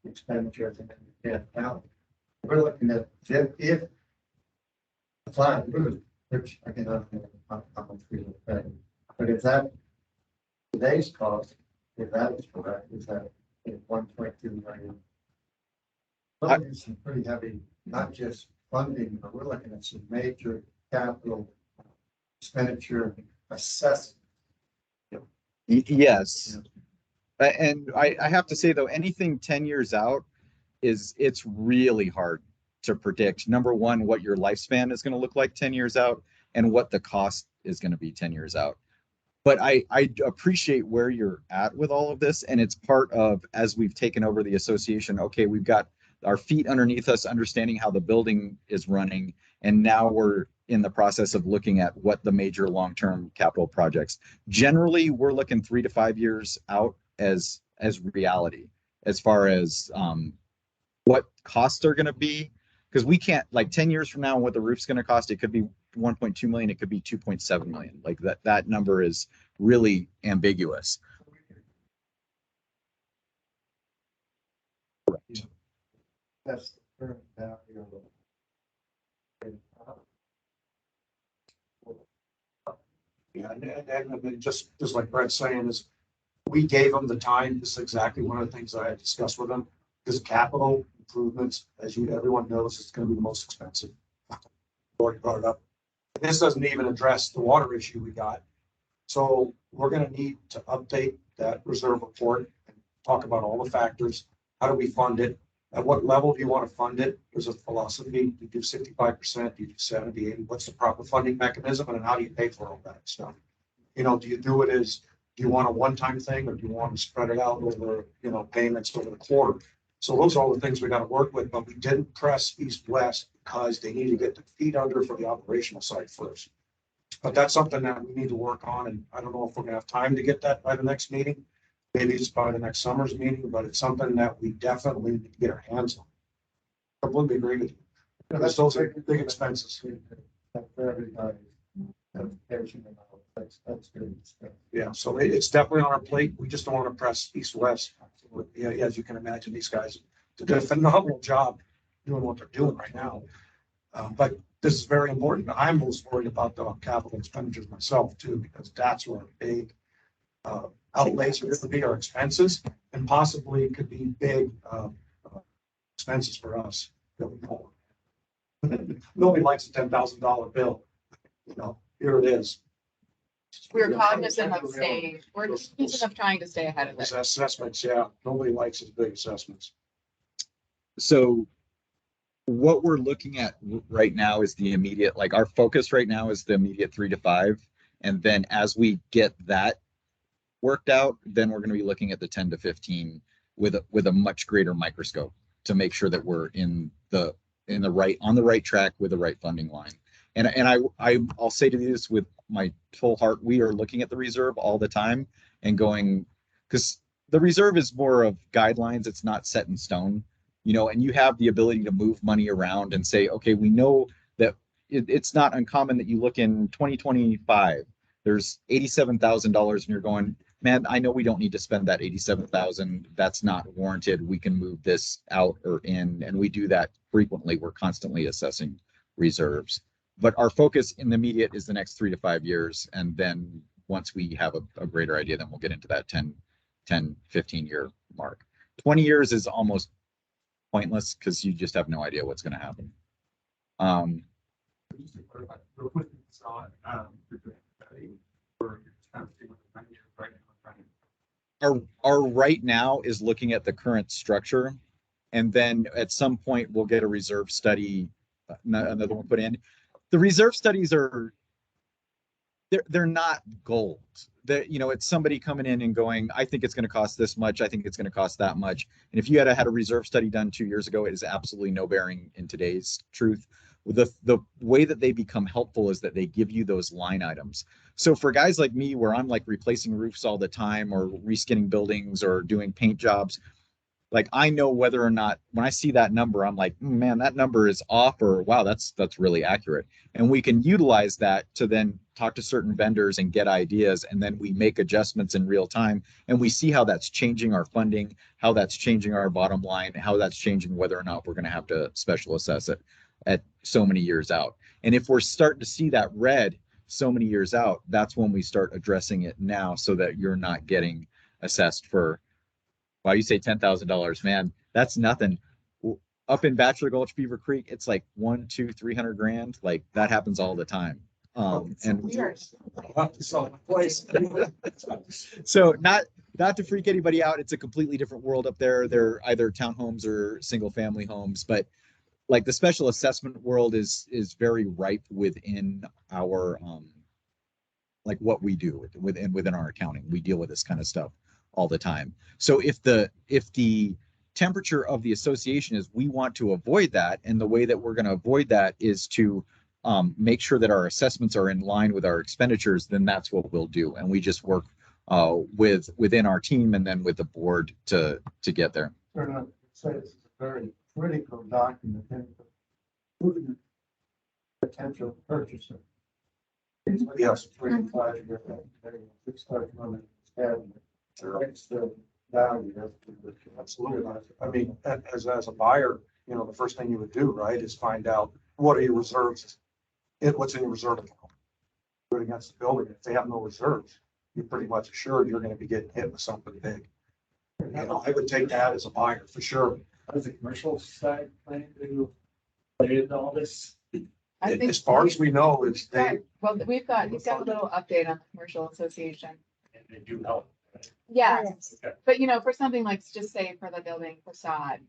expenditures, and then balance. We're looking at if a flat roof, which again, I'm feeling better, but if that today's cost, if that is correct, is that 1.2 million? Looking at some pretty heavy, not just funding, but we're looking at some major capital expenditure assessment. Yes. And I have to say though, anything 10 years out it's really hard to predict. Number one, what your lifespan is going to look like 10 years out and what the cost is going to be 10 years out. But I appreciate where you're at with all of this. And it's part of, as we've taken over the association, okay, we've got our feet underneath us, understanding how the building is running. And now we're in the process of looking at what the major long-term capital projects. Generally, we're looking 3 to 5 years out as reality, as far as what costs are going to be. Because we can't, like 10 years from now, what the roof's going to cost, it could be 1.2 million, it could be 2.7 million. Like that number is really ambiguous. Correct. That's the current value of Yeah, and just like Brett's saying is, we gave them the time. This is exactly one of the things I had discussed with them, because capital improvements, as everyone knows, is going to be the most expensive. Already brought it up. This doesn't even address the water issue we got. So we're going to need to update that reserve report and talk about all the factors. How do we fund it? At what level do you want to fund it? There's a philosophy. Do you do 65%? Do you do 70, 80? What's the proper funding mechanism? And how do you pay for all that stuff? You know, do you do it as, do you want a one-time thing, or do you want to spread it out over, payments over the quarter? So those are all the things we got to work with, but we didn't press east-west because they need to get their feet under for the operational side first. But that's something that we need to work on, and I don't know if we're gonna have time to get that by the next meeting. Maybe it's by the next summer's meeting, but it's something that we definitely need to get our hands on. I completely agree with you. Because those are big expenses. for everybody. That's good. Yeah, so it's definitely on our plate. We just don't want to press east-west. Yeah, as you can imagine, these guys did a phenomenal job doing what they're doing right now. But this is very important. I'm most worried about the capital expenditures myself too, because that's where big outlays are going to be, our expenses, and possibly could be big expenses for us. Nobody likes a $10,000 bill. Here it is. We're cognizant of staying, we're cognizant of trying to stay ahead of it. Assessments, yeah. Nobody likes his big assessments. So what we're looking at right now is the immediate, like our focus right now is the immediate 3 to 5. And then as we get that worked out, then we're going to be looking at the 10 to 15 with a much greater microscope to make sure that we're on the right track with the right funding line. And I'll say to you this with my full heart, we are looking at the reserve all the time and going, because the reserve is more of guidelines. It's not set in stone, and you have the ability to move money around and say, okay, we know that it's not uncommon that you look in 2025, there's $87,000 and you're going, man, I know we don't need to spend that $87,000. That's not warranted. We can move this out or in, and we do that frequently. We're constantly assessing reserves. But our focus in the immediate is the next 3 to 5 years. And then once we have a greater idea, then we'll get into that 10, 15 year mark. 20 years is almost pointless because you just have no idea what's going to happen. Our right now is looking at the current structure. And then at some point we'll get a reserve study, another one put in. The reserve studies they're not gold. It's somebody coming in and going, I think it's going to cost this much. I think it's going to cost that much. And if you had a reserve study done 2 years ago, it is absolutely no bearing in today's truth. The way that they become helpful is that they give you those line items. So for guys like me, where I'm like replacing roofs all the time or reskinning buildings or doing paint jobs, like I know whether or not when I see that number, I'm like, man, that number is off, or wow, that's really accurate. And we can utilize that to then talk to certain vendors and get ideas, and then we make adjustments in real time, and we see how that's changing our funding, how that's changing our bottom line, how that's changing whether or not we're going to have to special assess it at so many years out. And if we're starting to see that red so many years out, that's when we start addressing it now, so that you're not getting assessed for, wow, you say $10,000, man, that's nothing. Up in Bachelor Gulch, Beaver Creek, it's like 100, 200, 300 grand. Like that happens all the time. And so not to freak anybody out, it's a completely different world up there. They're either townhomes or single family homes, but like the special assessment world is very ripe within our like what we do within our accounting. We deal with this kind of stuff all the time. So if the temperature of the association is we want to avoid that, and the way that we're going to avoid that is to make sure that our assessments are in line with our expenditures, then that's what we'll do. And we just work within our team and then with the board to get there. I'd say this is a very critical document in potential purchaser. Yes. 3 to 5 years. Start running. It's the value. Absolutely. I mean, as a buyer, you know, the first thing you would do, right, is find out what are your reserves, what's in your reserve account. Good against the building. If they have no reserves, you're pretty much assured you're going to be getting hit with something big. You know, I would take that as a buyer for sure. Does the commercial side plan to play into all this? As far as we know, it's they. Well, he's got a little update on the commercial association. And they do help. Yes, Okay. but you know, for something like, just say for the building facade,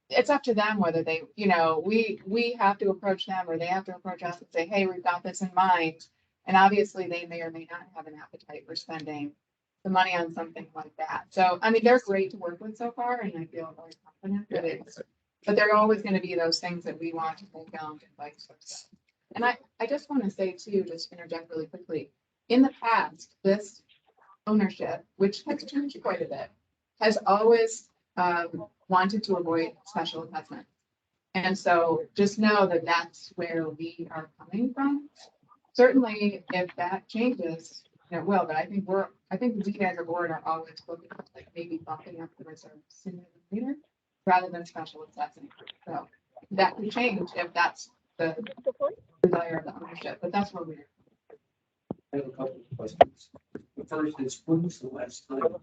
it's up to them whether they, you know, we have to approach them or they have to approach us and say, hey, we've got this in mind. And obviously they may or may not have an appetite for spending the money on something like that. So, I mean, they're great to work with so far, and I feel very confident that it's, but there are always going to be those things that we want to take on and vice versa. And I just want to say too, just interject really quickly, in the past, this ownership, which has changed quite a bit, has always wanted to avoid special assessment. And so just know that that's where we are coming from. Certainly, if that changes, it will, but I think the DEAS board are always looking at like maybe bumping up the reserves sooner than later, rather than special assessing. So that could change if that's the desire of the ownership, but that's where we're. I have a couple of questions. The first is, when was the last time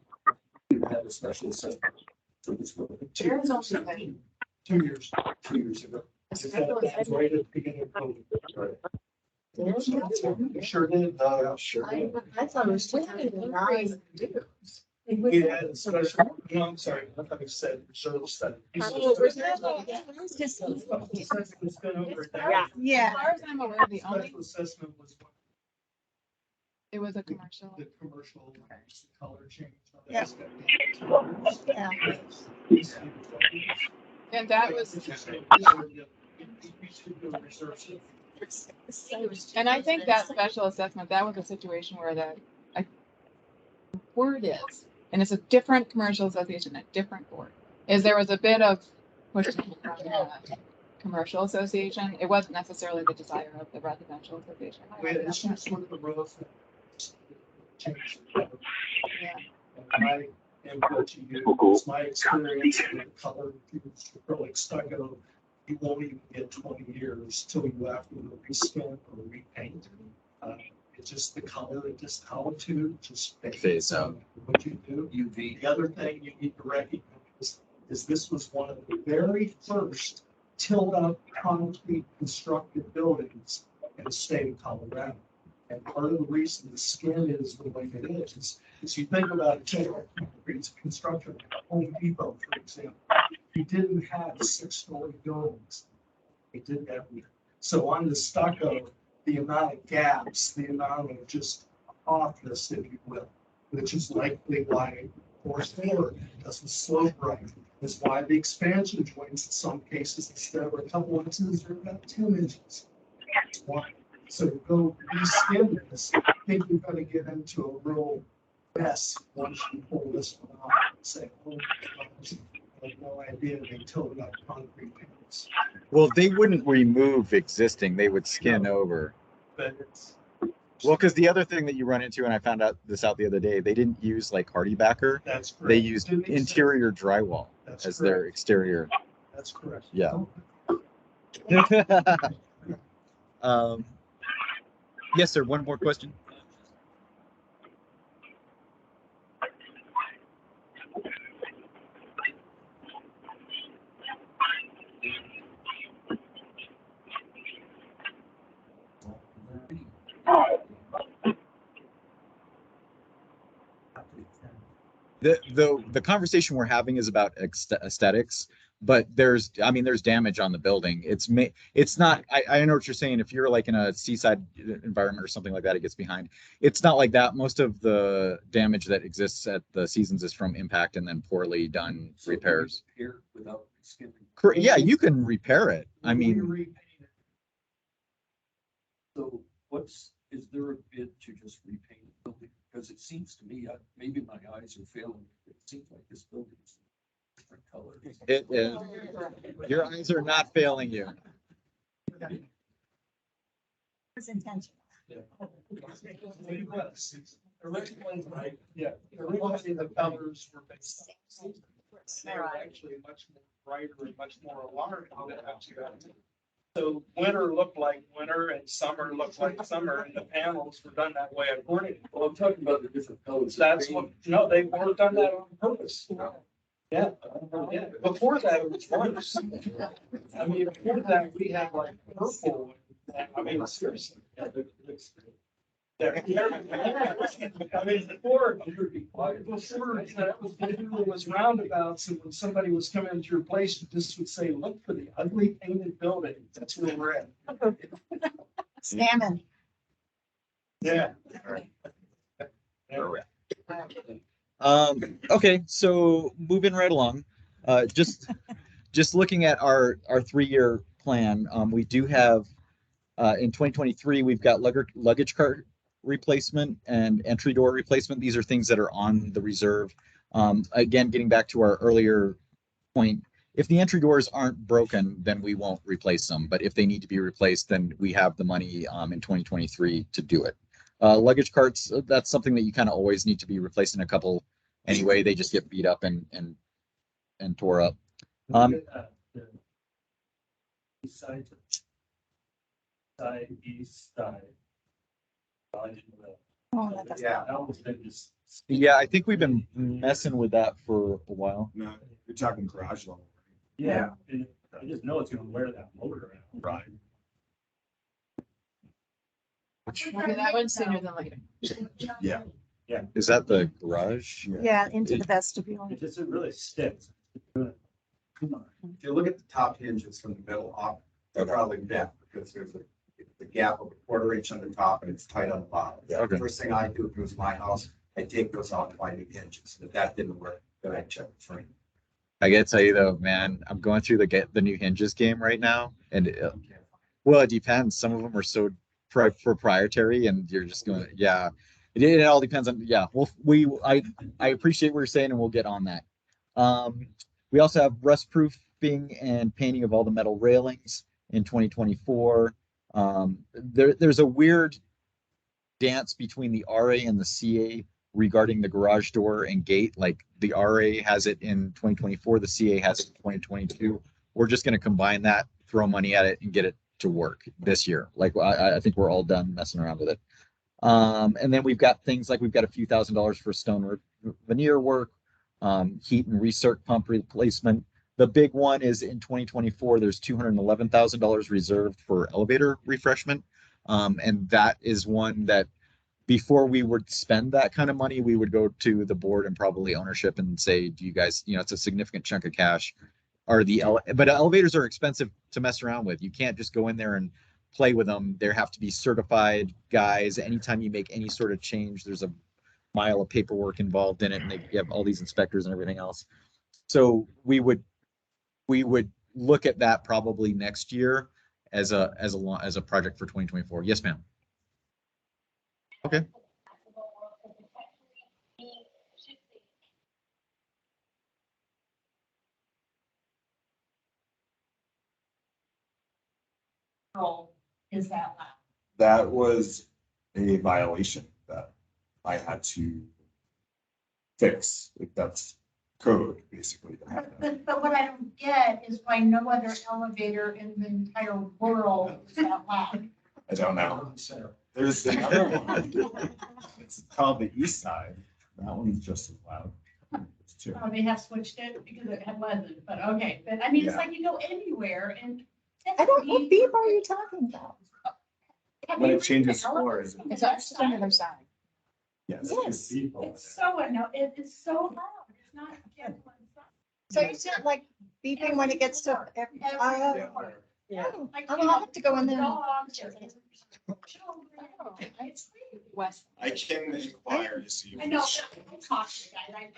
you had a special assessment? So this was 2 years. 2 years ago. Is that right at the beginning of COVID? Right. You sure did. Sure. I thought it was. We had a special, no, I'm sorry, I thought you said reserve study. Yeah. As far as I'm aware, the only, Special assessment was it was a commercial. the commercial color change. Yeah. And that was, and I think that special assessment, that was a situation where the word is, and it's a different commercial association, a different board, is there was a bit of pushing from the commercial association. It wasn't necessarily the desire of the residential association. We had issues with the roads. Yeah. My input to you, it's my experience with the color, acrylic stucco, you won't even get 20 years till you have to reskin or repaint. It's just the color, just how to just phase out what you do. The other thing you need to recognize is this was one of the very first tilled up concrete constructed buildings in the state of Colorado. And part of the reason the skin is the way it is you think about concrete construction, Home Depot, for example, you didn't have 6-story buildings. They did everything. So on the stucco, the amount of gaps, the amount of just offness, if you will, which is likely why force forward, doesn't slope right. That's why the expansion joints in some cases, instead of a couple inches, are about 2 inches. That's why. So to go reskin this, I think you're gonna get into a real mess once you pull this one off and say, oh, my gosh, I have no idea they towed up concrete panels. Well, they wouldn't remove existing, they would skin over. But it's, Well, because the other thing that you run into, and I found out this out the other day, they didn't use like hardy backer. that's correct. They used Didn't make sense. interior drywall That's as their correct. exterior. That's correct. Yeah. Yes, sir. One more question. The conversation we're having is about aesthetics, but there's damage on the building. It's not, I know what you're saying. If you're like in a seaside environment or something like that, it gets behind. It's not like that. Most of the damage that exists at the Seasons is from impact and then poorly done repairs. Here without skipping. Yeah, you can repair it. I mean, So is there a bid to just repaint the building? Because it seems to me, maybe my eyes are failing. It seems like this building is different colors. it is. Your eyes are not failing you. It's intentional. Originally, right, yeah, originally the colors were based on, they were actually much more brighter and much more alarming than actually. So winter looked like winter and summer looked like summer, and the panels were done that way accordingly. Well, I'm talking about the different colors. That's what, no, they weren't done that on purpose. Yeah, yeah, before that it was worse. I mean, before that, we had like purple, I mean, seriously. I mean, before that was roundabouts, and when somebody was coming into your place, you just would say, look for the ugly painted building. That's where we're at. Salmon. Yeah. Okay, so moving right along, just looking at our 3-year plan, we do have in 2023 we've got luggage cart replacement and entry door replacement. These are things that are on the reserve. Again, getting back to our earlier point, if the entry doors aren't broken, then we won't replace them. But if they need to be replaced, then we have the money in 2023 to do it. Luggage carts, that's something that you kind of always need to be replacing a couple anyway. They just get beat up and tore up. East side. East side. Yeah. Yeah, I think we've been messing with that for a while. No, you're talking garage level. Yeah, and I just know it's gonna wear that motor out. Right. Maybe that one sooner than later. Yeah. Yeah. Is that the garage? Yeah, into the vestibule. It just really sticks. Come on. If you look at the top hinges from the middle up, they're probably bent because there's the gap of a 1/4 inch on the top and it's tight on the bottom. Okay. First thing I do if it was my house, I take those out and find new hinges. If that didn't work, then I check the frame. I gotta tell you though, man, I'm going through the new hinges game right now, and well, it depends. Some of them are so proprietary, and you're just going, yeah. It all depends on, yeah. Well, I appreciate what you're saying, and we'll get on that. We also have rust proofing and painting of all the metal railings in 2024. There's a weird dance between the RA and the CA regarding the garage door and gate. Like the RA has it in 2024, the CA has it in 2022. We're just going to combine that, throw money at it, and get it to work this year. Like I think we're all done messing around with it. And then we've got things like we've got a few $1,000s for stone veneer work, heat and recirc pump replacement. The big one is in 2024, there's $211,000 reserved for elevator refreshment. And that is one that before we would spend that kind of money, we would go to the board and probably ownership and say, do you guys, it's a significant chunk of cash. But elevators are expensive to mess around with. You can't just go in there and play with them. There have to be certified guys. Anytime you make any sort of change, there's mile of paperwork involved in it, and you have all these inspectors and everything else. So we would look at that probably next year as a project for 2024. Yes, ma'am. Okay. Is that loud? That was a violation that I had to fix. Like, that's code, basically. But what I don't get is why no other elevator in the entire world is that loud. I don't know. There's another one. It's called the East Side. That one's just as loud. It's two. Oh, they have switched it because it wasn't, but okay, but I mean, it's Yeah. like you go anywhere and. I don't, what beep are you talking about? When it changes floors. It's just on the other side. Yes. Yes. It's so, it is so loud, it's not gentle. So you said like beeping when it gets to every. Yeah. I'll have to go in there. West. I can inquire to see. I know, I talked to the guy,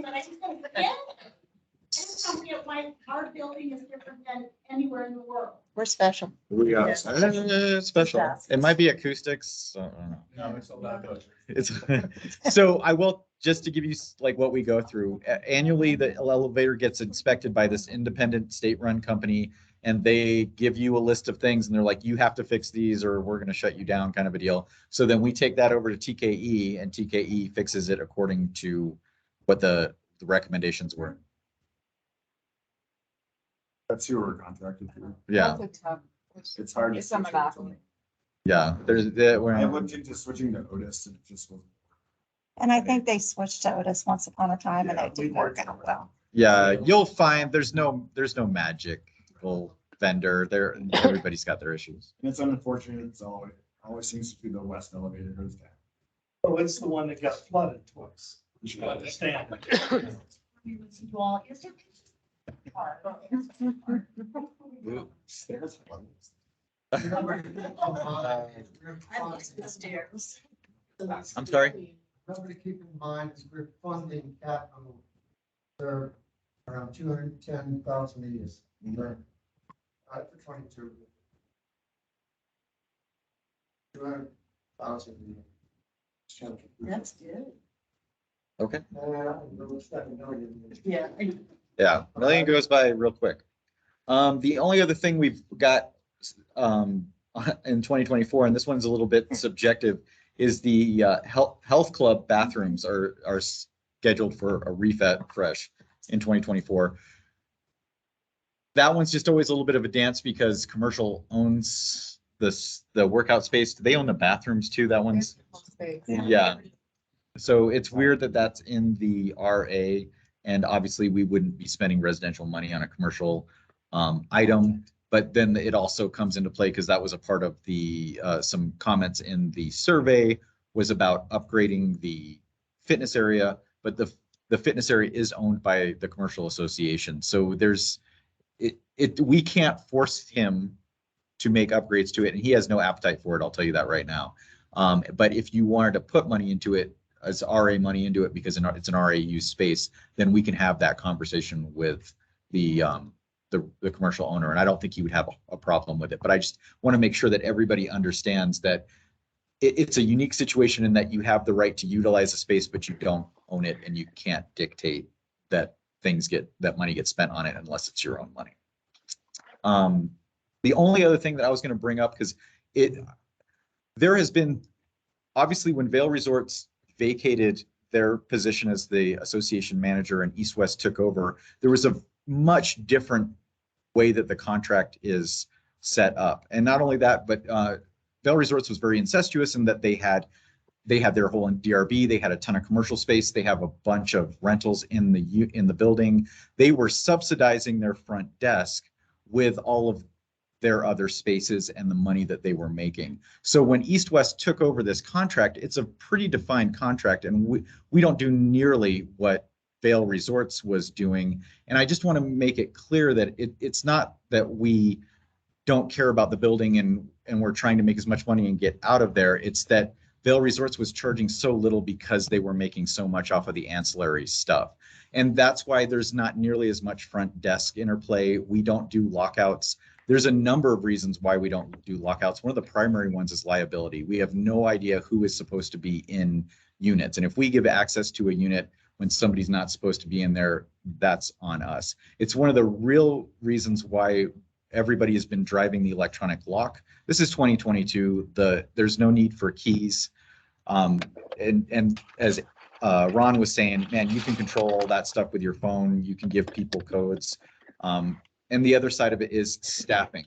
but I just don't forget. I just don't get why our building is different than anywhere in the world. We're special. We are. Special. It might be acoustics. I don't know. No, it's a lot of. It's so I will, just to give you like what we go through annually, the elevator gets inspected by this independent state-run company, and they give you a list of things and they're like, you have to fix these or we're going to shut you down, kind of a deal. So then we take that over to TKE, and TKE fixes it according to what the recommendations were. That's who we're contracted to. Yeah. It's hard to. It's a monopoly. Yeah, there's I looked into switching to Otis and it just was. And I think they switched to Otis once upon a time and it didn't work out well. Yeah, you'll find there's no magical vendor there. Everybody's got their issues. And it's unfortunate. It's always seems to be the west elevator goes down. Oh, it's the one that got flooded twice. You understand. Well, is it? I'm sorry? Something to keep in mind is we're funding capital for around 210,000 a year. For 22. 200,000 a year. That's good. Okay. Yeah. Yeah, a million goes by real quick. The only other thing we've got in 2024, and this one's a little bit subjective, is the health club bathrooms are scheduled for a refresh in 2024. That one's just always a little bit of a dance because commercial owns the workout space. They own the bathrooms too. That one's yeah. So it's weird that that's in the RA. And obviously, we wouldn't be spending residential money on a commercial item. But then it also comes into play because that was a part of the some comments in the survey was about upgrading the fitness area. But the fitness area is owned by the commercial association. So we can't force him to make upgrades to it. And he has no appetite for it. I'll tell you that right now. But if you wanted to put money into it, as RA money into it because it's an RA use space, then we can have that conversation with the commercial owner. And I don't think he would have a problem with it, but I just want to make sure that everybody understands that it's a unique situation in that you have the right to utilize the space, but you don't own it and you can't dictate that that money gets spent on it unless it's your own money. The only other thing that I was going to bring up, because there has been, obviously when Vail Resorts vacated their position as the association manager and East West took over, there was a much different way that the contract is set up. And not only that, but Vail Resorts was very incestuous in that they had their whole DRB, they had a ton of commercial space, they have a bunch of rentals in the building. They were subsidizing their front desk with all of their other spaces and the money that they were making. So when East West took over this contract, it's a pretty defined contract, and we don't do nearly what Vail Resorts was doing. And I just want to make it clear that it's not that we don't care about the building and we're trying to make as much money and get out of there. It's that Vail Resorts was charging so little because they were making so much off of the ancillary stuff. And that's why there's not nearly as much front desk interplay. We don't do lockouts. There's a number of reasons why we don't do lockouts. One of the primary ones is liability. We have no idea who is supposed to be in units. And if we give access to a unit when somebody's not supposed to be in there, that's on us. It's one of the real reasons why everybody has been driving the electronic lock. This is 2022. There's no need for keys. And as Ron was saying, man, you can control all that stuff with your phone. You can give people codes. And the other side of it is staffing.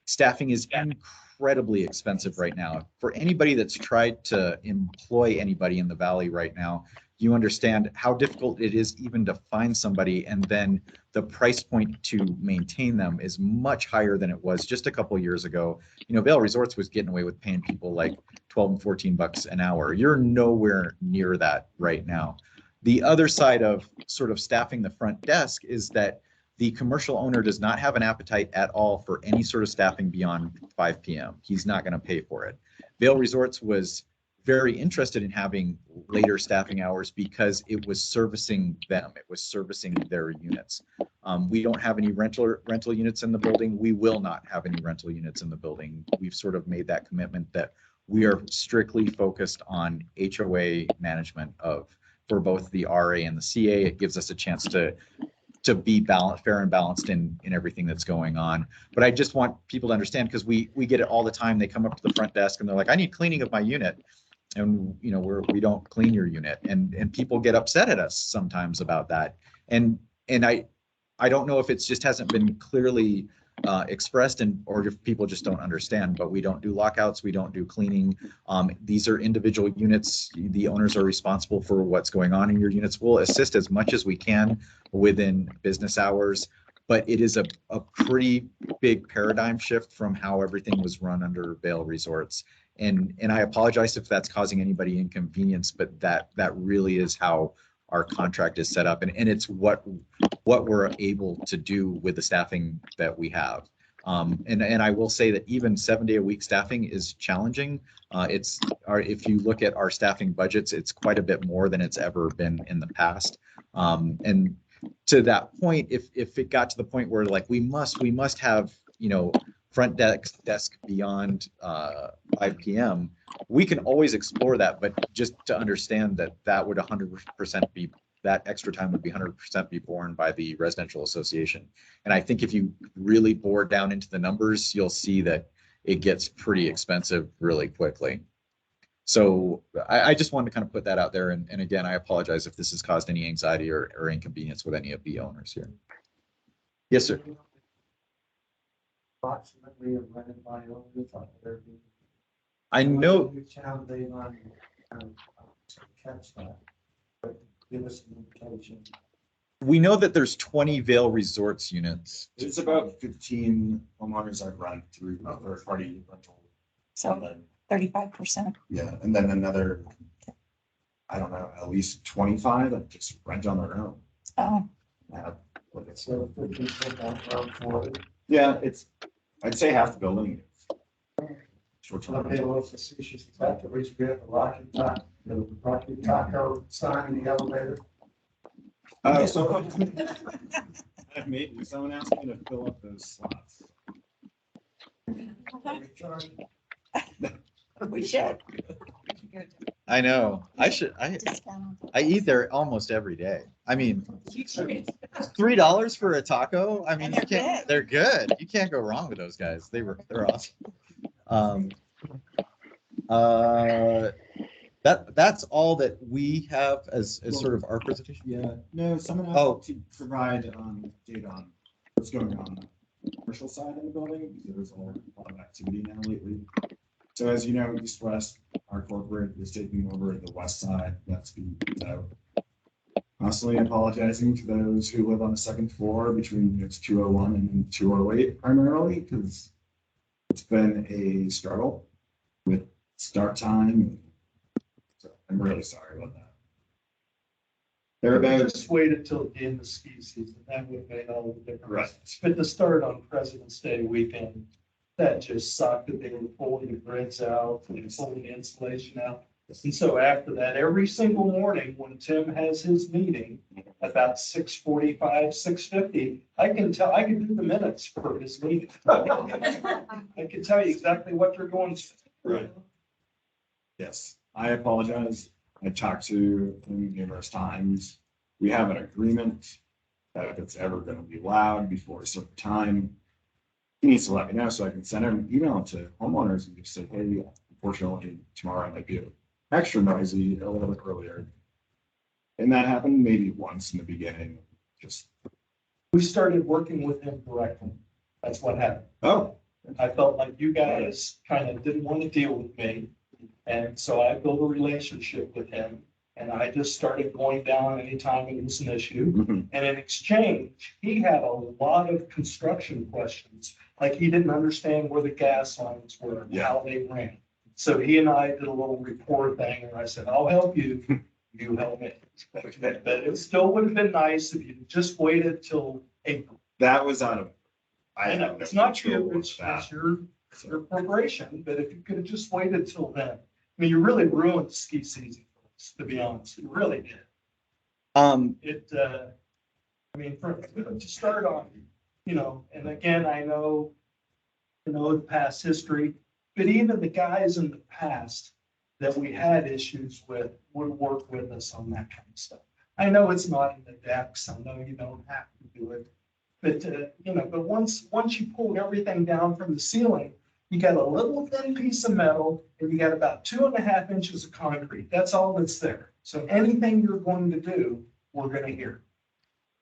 Staffing is incredibly expensive right now. For anybody that's tried to employ anybody in the Valley right now, you understand how difficult it is even to find somebody, and then the price point to maintain them is much higher than it was just a couple of years ago. You know, Vail Resorts was getting away with paying people like 12 and 14 bucks an hour. You're nowhere near that right now. The other side of sort of staffing the front desk is that the commercial owner does not have an appetite at all for any sort of staffing beyond 5 p.m. He's not going to pay for it. Vail Resorts was very interested in having later staffing hours because it was servicing them. It was servicing their units. We don't have any rental units in the building. We will not have any rental units in the building. We've sort of made that commitment that we are strictly focused on HOA management for both the RA and the CA. It gives us a chance to be fair and balanced in everything that's going on. But I just want people to understand, because we get it all the time. They come up to the front desk and they're like, I need cleaning of my unit. And you know, we don't clean your unit, and people get upset at us sometimes about that. And I don't know if it just hasn't been clearly expressed, or if people just don't understand, but we don't do lockouts. We don't do cleaning. These are individual units. The owners are responsible for what's going on in your units. We'll assist as much as we can within business hours, but it is a pretty big paradigm shift from how everything was run under Vail Resorts. And I apologize if that's causing anybody inconvenience, but that really is how our contract is set up, and it's what we're able to do with the staffing that we have. And I will say that even 7-day-a-week staffing is challenging. If you look at our staffing budgets, it's quite a bit more than it's ever been in the past. And to that point, if it got to the point where like we must have, you know, front desk beyond 5 p.m., we can always explore that, but just to understand that would 100% be, that extra time would be 100% be borne by the residential association. And I think if you really bore down into the numbers, you'll see that it gets pretty expensive really quickly. So I just wanted to kind of put that out there. And again, I apologize if this has caused any anxiety or inconvenience with any of the owners here. Yes, sir. Approximately of rented by owners on their. I know. Which town they want to catch that, but give us an indication. We know that there's 20 Vail Resorts units. It's about 15 homeowners I've run through third party rental. So 35%. Yeah, and then another, I don't know, at least 25 that just rent on their own. Oh. So 50%. Yeah, I'd say half the building. Short-term Okay, rental. well, facetious, at least we have the Rocky Taco sign in the elevator. So maybe someone asked me to fill up those slots. We should. I know. I eat there almost every day. I mean, $3 for a taco. I mean, they're good. You can't go wrong with those guys. They're awesome. That's all that we have as sort of our presentation. Yeah, no, someone else to provide data on what's going on the commercial side of the building, because there's a lot of activity now lately. So as you know, East West, our corporate is taking over the west side. That's being built out. Constantly apologizing to those who live on the second floor between units 201 and 208 primarily, because it's been a struggle with start time. So I'm really sorry about that. They're about Just wait until the end of ski season. That would make all the difference. Right. But to start on President's Day weekend, that just sucked that they were pulling the grids out and pulling the insulation out. And so after that, every single morning when Tim has his meeting, about 6:45, 6:50, I can do the minutes for his meeting. I can tell you exactly what they're going through. Right. Yes, I apologize. I talked to him numerous times. We have an agreement that if it's ever gonna be loud before a certain time, he needs to let me know so I can send him an email to homeowners and just say, hey, unfortunately, tomorrow I might be extra noisy a little bit earlier. And that happened maybe once in the beginning, just. We started working with him directly. That's what happened. Oh. I felt like you guys kind of didn't want to deal with me. And so I built a relationship with him. And I just started going down anytime it was an issue. Mm-hmm. And in exchange, he had a lot of construction questions. Like he didn't understand where the gas lines were, and how they ran. So he and I did a little report thing, and I said, I'll help you, you help me. But it still would have been nice if you just waited till April. That was out of. I know, it's not you, it's your corporation, but if you could have just waited till then. I mean, you really ruined the ski season for us, to be honest, you really did. I mean, to start on, and again, I know, the past history, but even the guys in the past that we had issues with would work with us on that kind of stuff. I know it's not in the decks. I know you don't have to do it. But, but once you pulled everything down from the ceiling, you got a little thin piece of metal and you got about 2.5 inches of concrete. That's all that's there. So anything you're going to do, we're going to hear.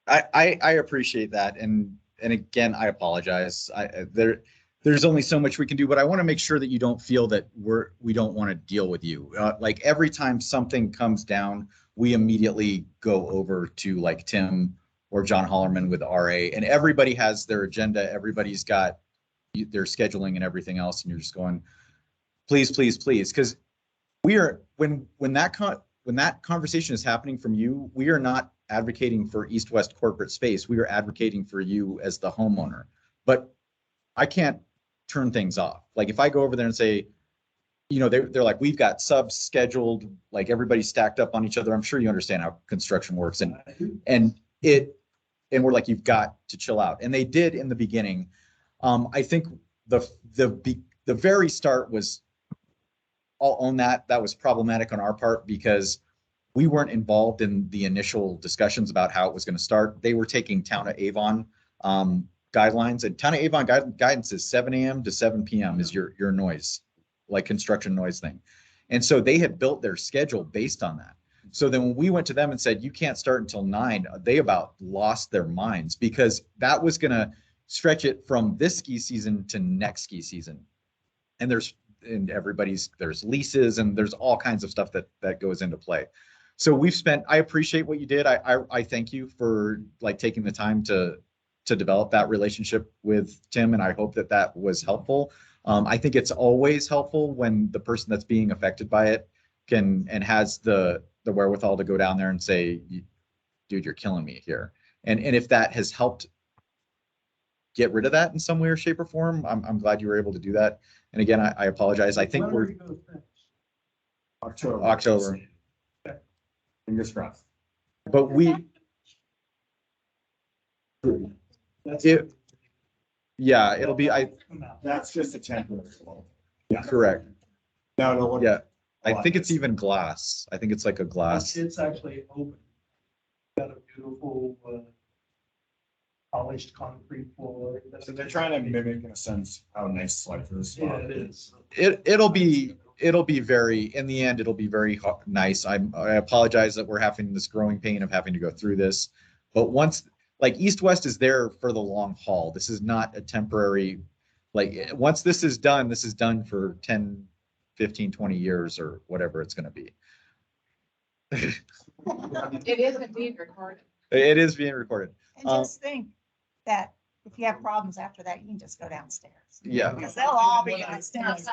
I appreciate that. And again, I apologize. There's only so much we can do, but I want to make sure that you don't feel that we don't want to deal with you. Like every time something comes down, we immediately go over to like Tim or John Hollerman with RA, and everybody has their agenda. Everybody's got their scheduling and everything else. And you're just going, please, please, please. Cause when that conversation is happening from you, we are not advocating for East-West corporate space. We are advocating for you as the homeowner, but I can't turn things off. Like if I go over there and say, they're like, we've got subs scheduled, like everybody's stacked up on each other. I'm sure you understand how construction works. And we're like, you've got to chill out. And they did in the beginning. I think the very start was, I'll own that was problematic on our part because we weren't involved in the initial discussions about how it was going to start. They were taking Town of Avon guidelines, and Town of Avon guidance is 7 a.m. to 7 p.m. is your noise, like construction noise thing. And so they had built their schedule based on that. So then when we went to them and said, you can't start until 9, they about lost their minds because that was going to stretch it from this ski season to next ski season. And there's leases and there's all kinds of stuff that goes into play. So I appreciate what you did. I thank you for like taking the time to develop that relationship with Tim. And I hope that was helpful. I think it's always helpful when the person that's being affected by it and has the wherewithal to go down there and say, dude, you're killing me here. And if that has helped get rid of that in some way or shape or form, I'm glad you were able to do that. And again, I apologize. I think we're October. Fingers crossed. But it'll be, that's just a temporary. Yeah, correct. No, yeah. I think it's even glass. I think it's like a glass. It's actually open. Got a beautiful polished concrete floor. So they're trying to mimic in a sense how nice Cypher is. Yeah, it is. It'll be very, in the end, it'll be very nice. I apologize that we're having this growing pain of having to go through this, but once like East-West is there for the long haul. This is not a temporary, like once this is done for 10, 15, 20 years or whatever it's going to be. It isn't being recorded. It is being recorded. And just think that if you have problems after that, you can just go downstairs. Yeah. Because they'll all be downstairs.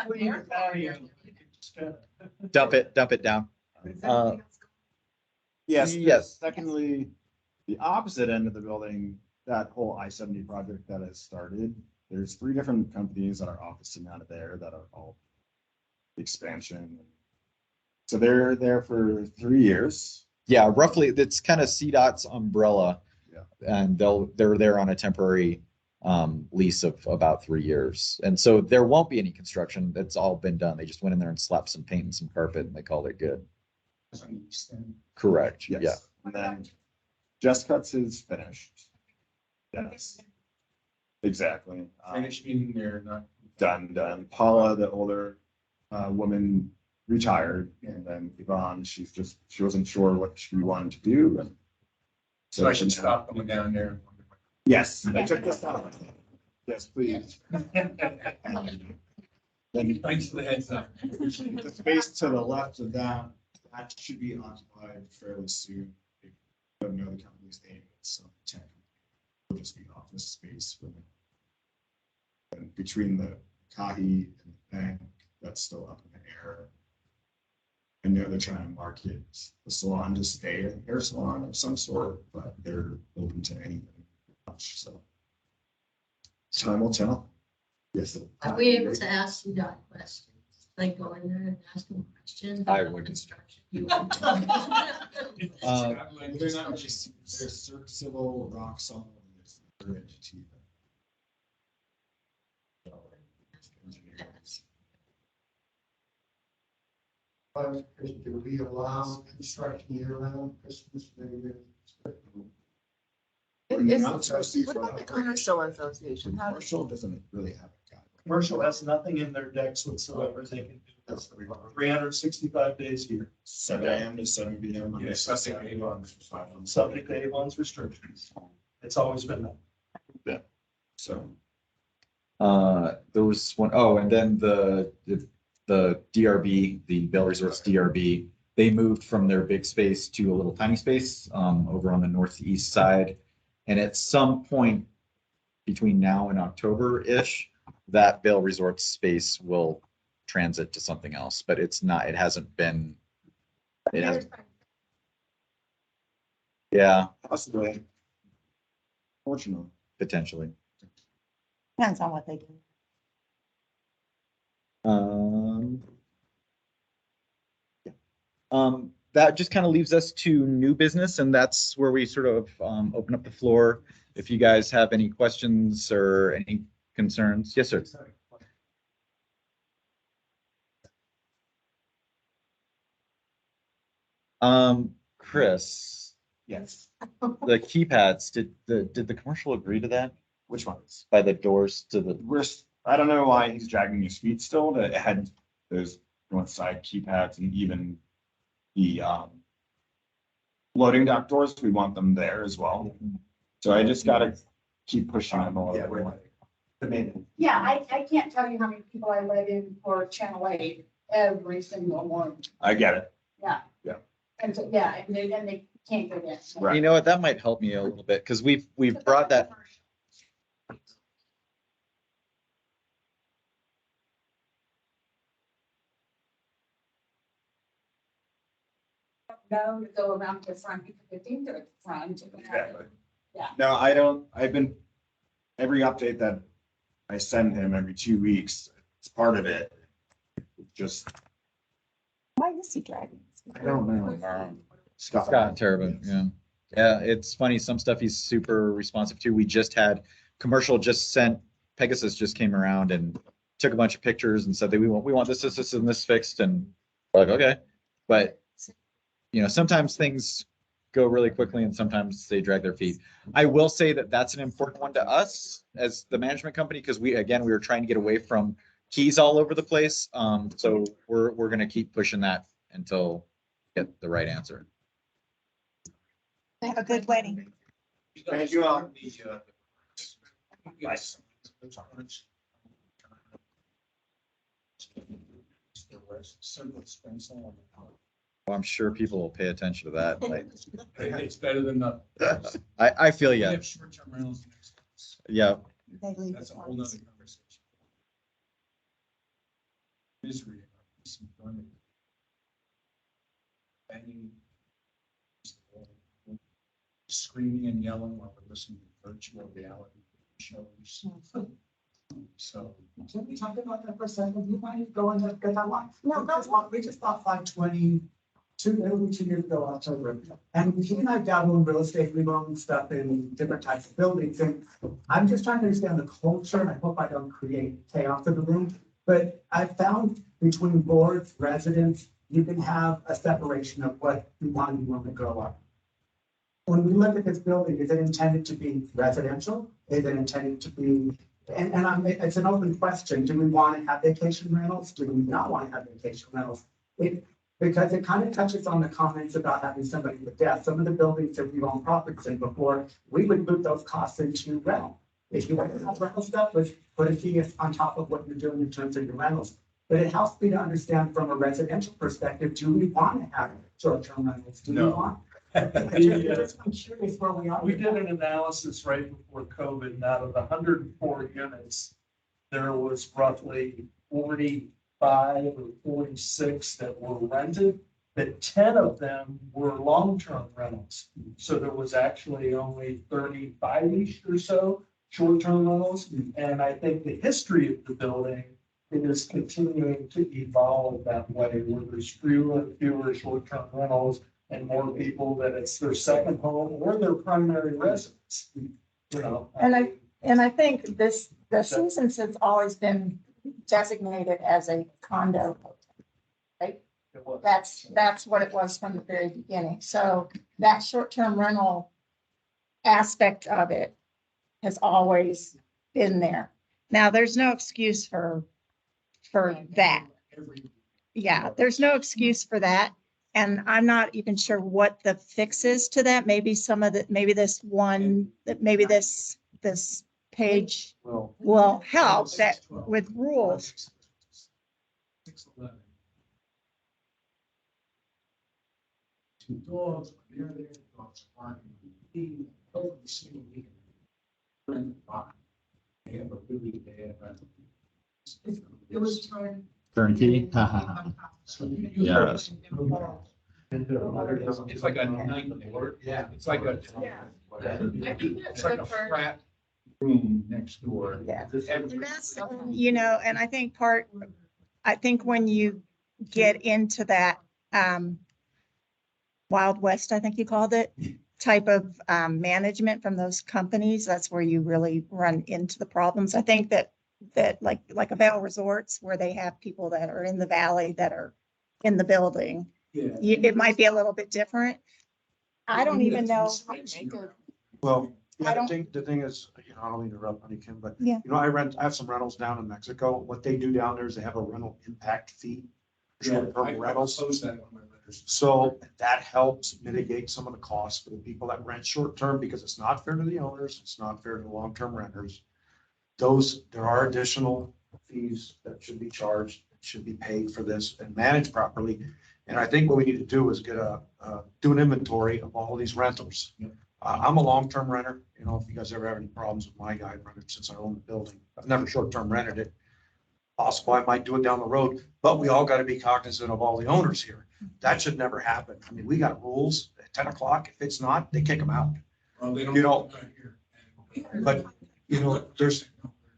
Dump it down. Yes. Secondly, the opposite end of the building, that whole I-70 project that has started, there's 3 different companies that are officing out of there that are all expansion. So they're there for 3 years. Yeah, roughly, that's kind of CDOT's umbrella. Yeah. And they're there on a temporary lease of about 3 years. And so there won't be any construction. That's all been done. They just went in there and slapped some paint and some carpet and they called it good. Correct, Yes. yeah. And then Just Cuts is finished. Yes. Exactly. Finished meaning they're not. Done. Paula, the older woman, retired, and then Yvonne, she wasn't sure what she wanted to do. And So I should stop going down there. yes, I took this out. Yes, please. Then Thanks for the heads up. the space to the left of that should be occupied fairly soon. I don't know the company's name. It's tech. It'll just be office space for them. And between the Kahi and the bank, that's still up in the air. I know they're trying to market the salon to stay a hair salon of some sort, but they're open to anything. So time will tell. Yes. Are we able to ask you that question? Like go in there and ask them questions? I about would. construction? You Uh, They're not just, they're civil rock salt. It's their entity. Do we allow construction year round, Christmas, New Year? What about the commercial association? How does Commercial doesn't really have a guide. Commercial has nothing in their decks whatsoever. They can do this 365 days a year. 7 a.m. to 7 p.m. Yeah, subject to Avon's. Subject to Avon's restrictions. It's always been that. So there was one, oh, and then the DRB, the Bell Resorts DRB, they moved from their big space to a little tiny space over on the northeast side. And at some point between now and October-ish, that Bell Resorts space will transit to something else, but it hasn't been, it hasn't. Yeah, possibly. Fortunately. potentially. Depends on what they do. That just kind of leaves us to new business, and that's where we sort of open up the floor. If you guys have any questions or any concerns. Yes, sir. Chris, Yes. the keypads, did the commercial agree to that? Which ones? By the doors to the, I don't know why he's dragging his feet still to add those north side keypads and even the loading dock doors. We want them there as well. So I just gotta keep pushing them a little bit more. Yeah, I can't tell you how many people I let in for Channel 8 every single one. I get it. Yeah. Yeah. And so, yeah, and they can't go in. Right. you know what, that might help me a little bit, because we've brought that. No, to go around the front because they think they're at the front. Exactly. Yeah. No, every update that I send him every 2 weeks, it's part of it. Just, Why is he dragging? I don't know. Scott Terrabin, yeah. Yeah, it's funny, some stuff he's super responsive to. We just had commercial just sent, Pegasus just came around and took a bunch of pictures and said that we want this, and this fixed, and we're like, okay. But, you know, sometimes things go really quickly and sometimes they drag their feet. I will say that that's an important one to us as the management company, because we were trying to get away from keys all over the place. So we're gonna keep pushing that until we get the right answer. Have a good wedding. Thank you all. Well, I'm sure people will pay attention to that. Like, It's better than nothing. I feel We yeah. have short-term rentals and expenses. Yeah. They leave That's a it whole once. nother conversation. Misery. This employment. Banging. Screaming and yelling while we're listening to virtual reality shows. So. Can we talk about that for a second? You mind going to get that one? No, we just bought 520 2 years ago, October. And he and I dabble in real estate, we own stuff in different types of buildings. And I'm just trying to understand the culture, and I hope I don't create chaos in the room. But I found between boards, residents, you can have a separation of what you want to grow up. When we look at this building, is it intended to be residential? Is it intended to be, it's an open question. Do we want to have vacation rentals? Do we not want to have vacation rentals? Because it kind of touches on the comments about having somebody with death. Some of the buildings that we've owned properties in before, we would move those costs into rental. If you want to have rental stuff, put a fee on top of what you're doing in terms of your rentals. But it helps me to understand from a residential perspective, do we want to have short-term rentals? Do we want? I'm curious where we are. We did an analysis right before COVID, and out of the 104 units, there was roughly 45 or 46 that were rented, but 10 of them were long-term rentals. So there was actually only 35-ish or so short-term rentals. And I think the history of the building is continuing to evolve that way, where there's fewer and fewer short-term rentals and more people that it's their second home or their primary residence. You know, And I think the Seasons has always been designated as a condo, right? That's what it was from the very beginning. So that short-term rental aspect of it has always been there. Now, there's no excuse for that. Yeah, there's no excuse for that. And I'm not even sure what the fix is to that. Maybe this page will help that with rules. 611. Two dogs, they're there, dogs barking. He totally single weekend. They have a really bad. It was turned. Turnkey. Yes. It's like a night board. Yeah. It's like a. Yeah. It's like a frat room next door. Yeah. Every- And I think when you get into that Wild West, I think you called it, type of management from those companies, that's where you really run into the problems. I think that like a Vail Resorts, where they have people that are in the valley that are in the building, it might be a little bit different. I don't even know. Well, I don't- the thing is, I don't mean to interrupt, honey Kim, but Yeah. I have some rentals down in Mexico. What they do down there is they have a rental impact fee. Short-term rentals. So that helps mitigate some of the costs for the people that rent short-term, because it's not fair to the owners, it's not fair to the long-term renters. There are additional fees that should be charged, should be paid for this and managed properly. And I think what we need to do is do an inventory of all these rentals. I'm a long-term renter. If you guys ever have any problems with my guy, I've rented since I own the building. I've never short-term rented it. Possible I might do it down the road, but we all got to be cognizant of all the owners here. That should never happen. I mean, we got rules at 10 o'clock. If it's not, they kick them out. Well, they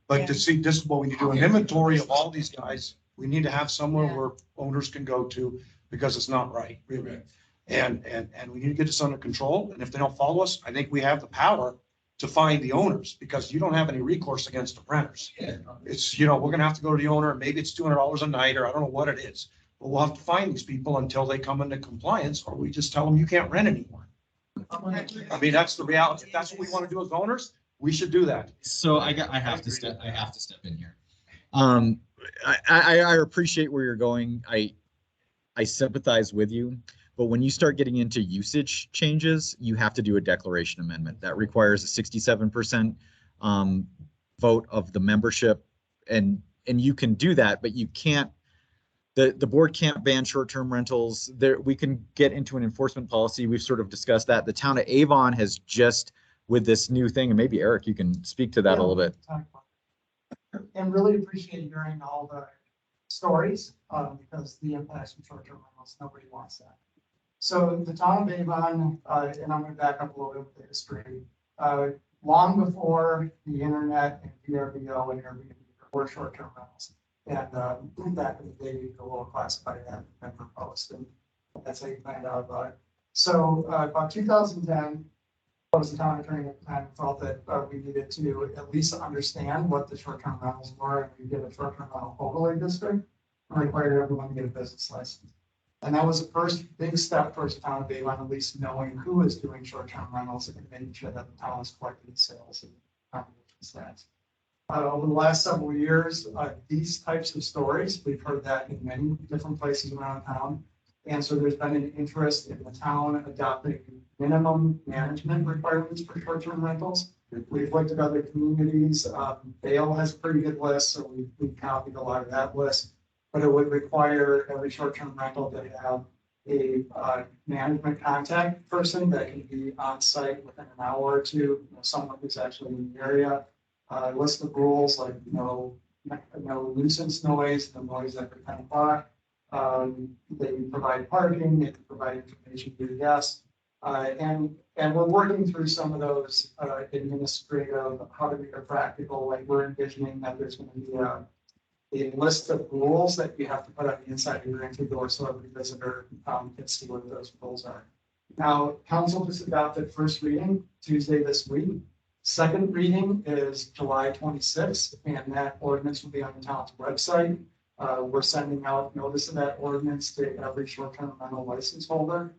But to see, this is what we need to do, an inventory of all these guys. We need to have somewhere where owners can go to, because it's not right, really. And we need to get this under control. And if they don't follow us, I think we have the power to find the owners, because you don't have any recourse against the renters. It's, we're gonna have to go to the owner, and maybe it's $200 a night, or I don't know what it is. But we'll have to find these people until they come into compliance, or we just tell them you can't rent anymore. I mean, that's the reality. If that's what we want to do as owners, we should do that. So I have to step in here. I appreciate where you're going. I sympathize with you, but when you start getting into usage changes, you have to do a declaration amendment that requires a 67% vote of the membership, and you can do that, but you can't. The board can't ban short-term rentals. We can get into an enforcement policy. We've sort of discussed that. The town of Avon has just, with this new thing, and maybe Eric, you can speak to that a little bit. And really appreciate hearing all the stories, because the impacts from short-term rentals, nobody wants that. So the town of Avon, and I'm going to back up a little bit with the history. long before the internet and VRBO and Airbnb were short-term rentals. And back in the day, you could go classified that member post, and that's how you find out about it. So about 2010, I was the town attorney at the time, felt that we needed to at least understand what the short-term rentals were, and we did a short-term rental overlay district and required everyone to get a business license. And that was the first big step towards the town of Avon, at least knowing who is doing short-term rentals and making sure that the town is collecting sales and stats. Over the last several years, these types of stories, we've heard that in many different places around town. And so there's been an interest in the town adopting minimum management requirements for short-term rentals. We've looked at other communities. Vail has a pretty good list, so we've copied a lot of that list. But it would require every short-term rental to have a management contact person that can be on site within an hour or two, someone who's actually in the area. List of rules like no nuisance noise, no noise after 10 o'clock. They provide parking, they can provide information to the guests. And we're working through some of those administrative, how to make it practical. Like we're envisioning that there's going to be a list of rules that you have to put on the inside of your entry door so every visitor can see what those rules are. Now, council just adopted first reading Tuesday this week. Second reading is July 26th, and that ordinance will be on the town's website. We're sending out notice of that ordinance to every short-term rental license holder.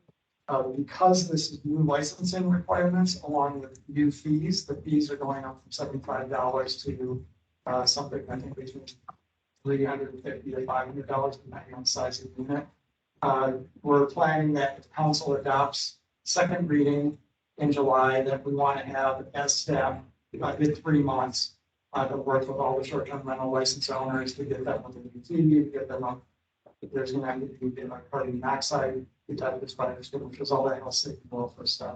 Because this is new licensing requirements along with new fees, the fees are going up from $75 to something I think between $350 to $500 depending on the size of the unit. We're planning that if council adopts second reading in July, that we want to have as staff in 3 months to work with all the short-term rental license owners to get them with a new TV, to get them up. If there's going to have to be like carbon monoxide detectors, which is all that health safety welfare stuff.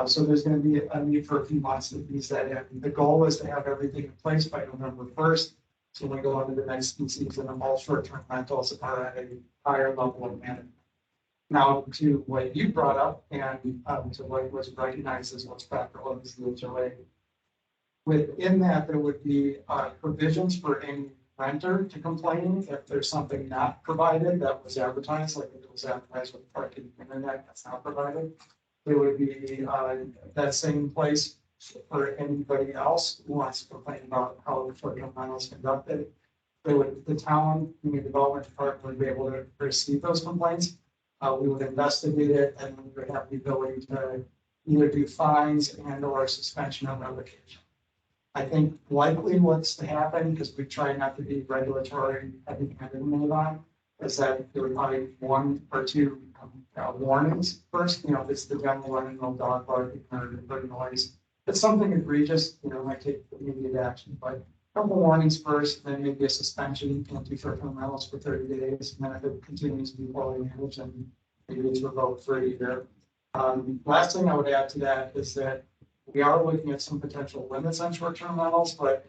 So there's going to be a need for a few months to ease that in. The goal is to have everything in place by November 1st. So when we go into the next season, all short-term rentals are at a higher level of management. Now, to what you brought up and to what was recognized as what's practical is the HOA. Within that, there would be provisions for any renter to complain if there's something not provided that was advertised, like if it was advertised with parking internet that's not provided. There would be that same place for anybody else who wants to complain about how the short-term rental is conducted. The town, community development department would be able to receive those complaints. We would investigate it, and we would have the ability to either do fines and or suspension or revocation. I think likely what's to happen, because we try not to be regulatory heavy-handed in Avon, is that there would probably be 1 or 2 warnings first. If it's the general run-of-the-mill dog barking or noise, it's something egregious, might take immediate action, but a couple warnings first, then maybe a suspension. You can't do short-term rentals for 30 days, and then if it continues to be poorly managed, then maybe it's revoked for a year. Last thing I would add to that is that we are looking at some potential limits on short-term rentals, but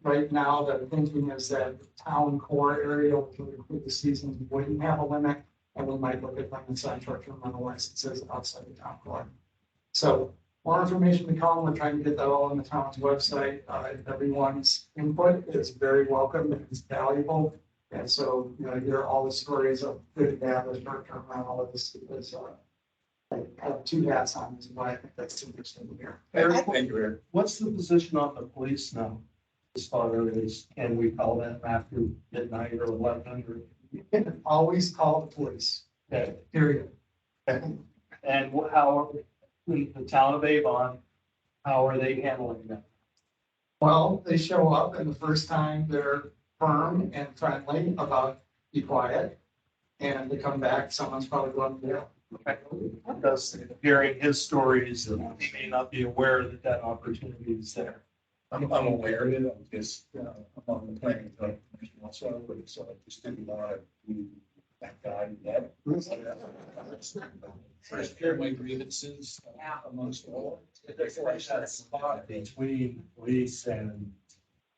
right now the thinking is that the town core area, which would include the seasons, wouldn't have a limit, and we might look at limits on short-term rental licenses outside the town core. So more information to come. We're trying to get that all on the town's website. Everyone's input is very welcome and it's valuable. And so, hear all the stories of good and bad with short-term rental is I have 2 hats on, is why I think that's interesting to hear. Eric, what's the position on the police now? As far as, can we call them after midnight or 1100? You can always call the police. Okay. Period. And how, in the town of Avon, how are they handling that? Well, they show up, and the first time they're firm and friendly about be quiet, and they come back, someone's probably going to jail. Because hearing his stories, he may not be aware that opportunity is there. I'm aware of it. I'm just among the planning commission also, so I just didn't want to be that guy yet. First hear my grievances amongst all. There's that spot between police and